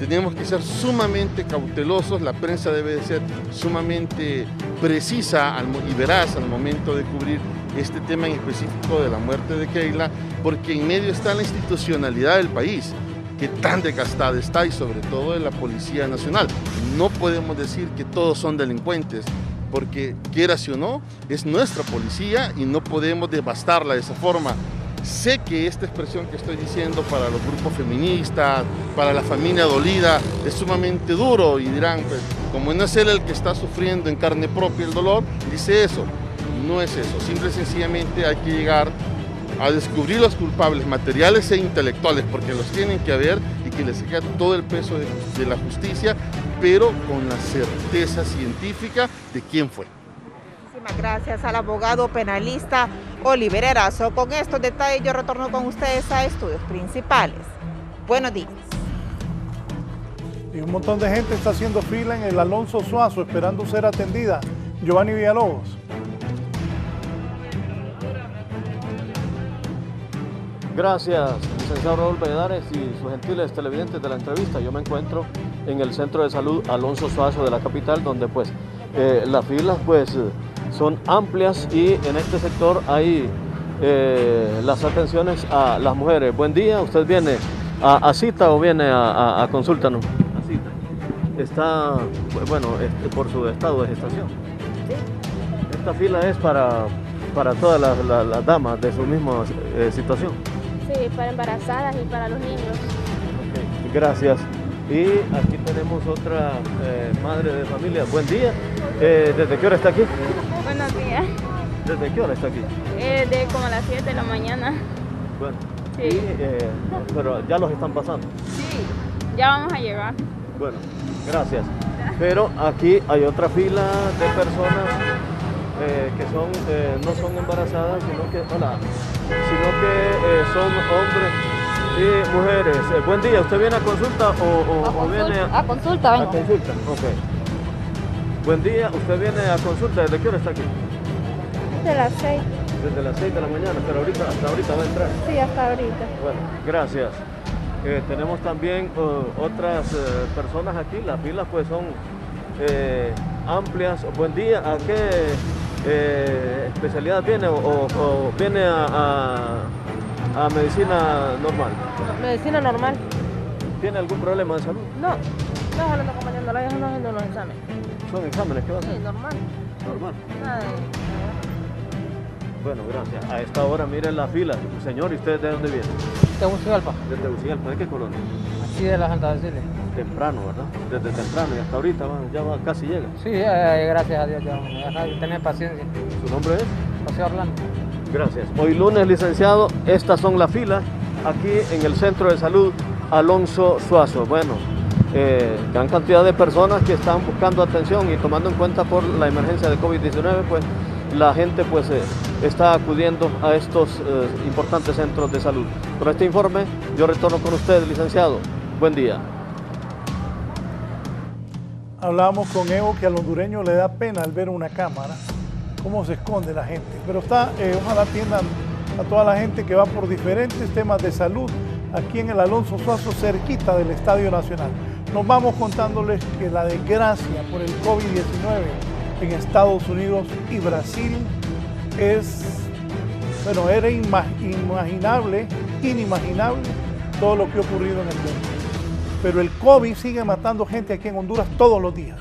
tenemos que ser sumamente cautelosos, la prensa debe de ser sumamente precisa y veraz al momento de cubrir este tema en específico de la muerte de Keila, porque en medio está la institucionalidad del país. que tan desgastada está y sobre todo de la Policía Nacional. No podemos decir que todos son delincuentes, porque quieras o no, es nuestra policía y no podemos devastarla de esa forma. Sé que esta expresión que estoy diciendo para los grupos feministas, para la familia dolida, es sumamente duro y dirán, pues, como no es él el que está sufriendo en carne propia el dolor, dice eso. No es eso, simple y sencillamente hay que llegar a descubrir los culpables materiales e intelectuales, porque los tienen que haber y que les quede todo el peso de la justicia, pero con la certeza científica de quién fue. Muchísimas gracias al abogado penalista Oliver Erazo. Con estos detalles yo retorno con ustedes a Estudios Principales. Buenos días. Y un montón de gente está haciendo fila en el Alonso Suazo esperando ser atendida. Giovanni Villalobos. Gracias, licenciado Raúl Valladares y sus gentiles televidentes de la entrevista. Yo me encuentro en el Centro de Salud Alonso Suazo de la capital, donde pues las filas pues son amplias y en este sector hay las atenciones a las mujeres. Buen día, ¿usted viene a cita o viene a consulta? No, a cita. Está, bueno, por su estado de gestación. Esta fila es para todas las damas de su misma situación. Sí, para embarazadas y para los niños. Okay, gracias. Y aquí tenemos otra madre de familia. Buen día. ¿Desde qué hora está aquí? Buenos días. ¿Desde qué hora está aquí? De como a las 7 de la mañana. Bueno. Sí. Pero ya los están pasando. Sí, ya vamos a llegar. Bueno, gracias. Pero aquí hay otra fila de personas que son, no son embarazadas, sino que son hombres y mujeres. Buen día, ¿usted viene a consulta o viene a consulta? Vengo. A consulta, ok. Buen día, ¿usted viene a consulta? ¿Desde qué hora está aquí? Desde las 6. Desde las 6 de la mañana, pero hasta ahorita va a entrar. Sí, hasta ahorita. Bueno, gracias. Tenemos también otras personas aquí, las filas pues son amplias. Buen día, ¿a qué especialidad viene o viene a medicina normal? Medicina normal. ¿Tiene algún problema de salud? No, solo ando acompañándola, ella no haciendo los exámenes. ¿Son exámenes? ¿Qué va a hacer? Sí, normal. Normal. Nada de... Bueno, gracias. A esta hora miren la fila. Señor, ¿y usted de dónde viene? De Tegucigalpa. De Tegucigalpa, ¿de qué colonia? Aquí de la Santa Cecilia. Temprano, ¿verdad? Desde temprano y hasta ahorita casi llega. Sí, gracias a Dios, ya tener paciencia. ¿Su nombre es? José Orlando. Gracias. Hoy lunes, licenciado, estas son las filas aquí en el Centro de Salud Alonso Suazo. Bueno, gran cantidad de personas que están buscando atención y tomando en cuenta por la emergencia de COVID-19, pues la gente pues está acudiendo a estos importantes centros de salud. Con este informe yo retorno con usted, licenciado. Buen día. Hablábamos con Evo que al hondureño le da pena al ver una cámara, cómo se esconde la gente. Pero ojalá atiendan a toda la gente que va por diferentes temas de salud aquí en el Alonso Suazo, cerquita del Estadio Nacional. Nos vamos contándoles que la desgracia por el COVID-19 en Estados Unidos y Brasil era inimaginable todo lo que ha ocurrido en el mundo. Pero el COVID sigue matando gente aquí en Honduras todos los días.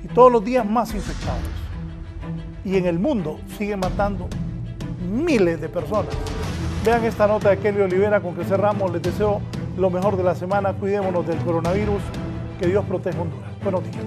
Y todos los días más infectados. Y en el mundo sigue matando miles de personas. Vean esta nota de Kelly Olivera con que cerramos. Les deseo lo mejor de la semana. Cuidémonos del coronavirus. Que Dios proteja Honduras. Buenos días.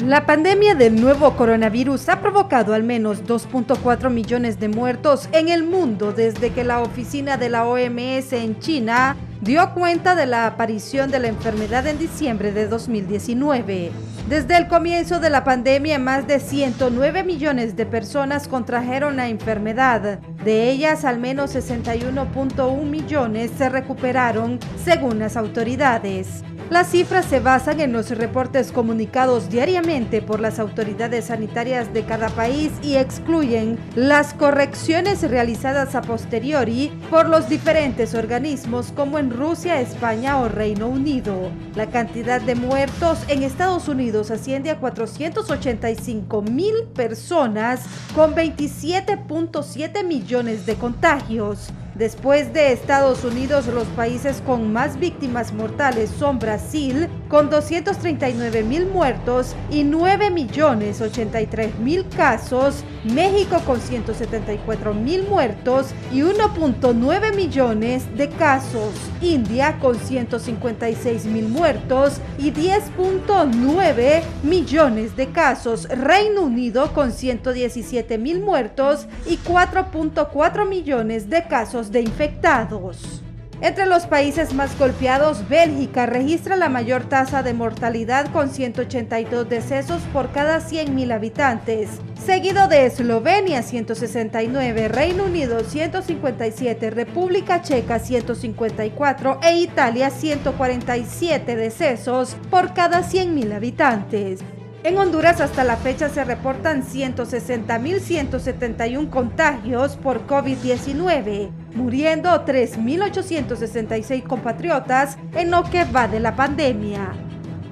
La pandemia del nuevo coronavirus ha provocado al menos 2.4 millones de muertos en el mundo desde que la oficina de la OMS en China dio cuenta de la aparición de la enfermedad en diciembre de 2019. Desde el comienzo de la pandemia, más de 109 millones de personas contrajeron la enfermedad. De ellas, al menos 61.1 millones se recuperaron, según las autoridades. Las cifras se basan en los reportes comunicados diariamente por las autoridades sanitarias de cada país y excluyen las correcciones realizadas a posteriori por los diferentes organismos como en Rusia, España o Reino Unido. La cantidad de muertos en Estados Unidos asciende a 485,000 personas con 27.7 millones de contagios. Después de Estados Unidos, los países con más víctimas mortales son Brasil, con 239.000 muertos y 9.083.000 casos, México con 174.000 muertos y 1.9 millones de casos, India con 156.000 muertos y 10.9 millones de casos, Reino Unido con 117.000 muertos y 4.4 millones de casos de infectados. Entre los países más golpeados, Bélgica registra la mayor tasa de mortalidad con 182 decesos por cada 100.000 habitantes, seguido de Eslovenia 169, Reino Unido 157, República Checa 154 e Italia 147 decesos por cada 100.000 habitantes. En Honduras hasta la fecha se reportan 160.171 contagios por COVID-19, muriendo 3.866 compatriotas en lo que va de la pandemia.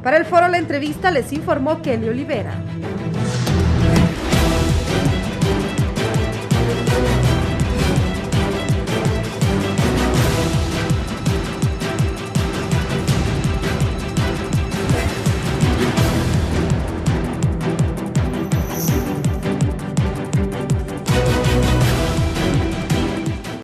Para el Foro La Entrevista les informó Kelly Olivera.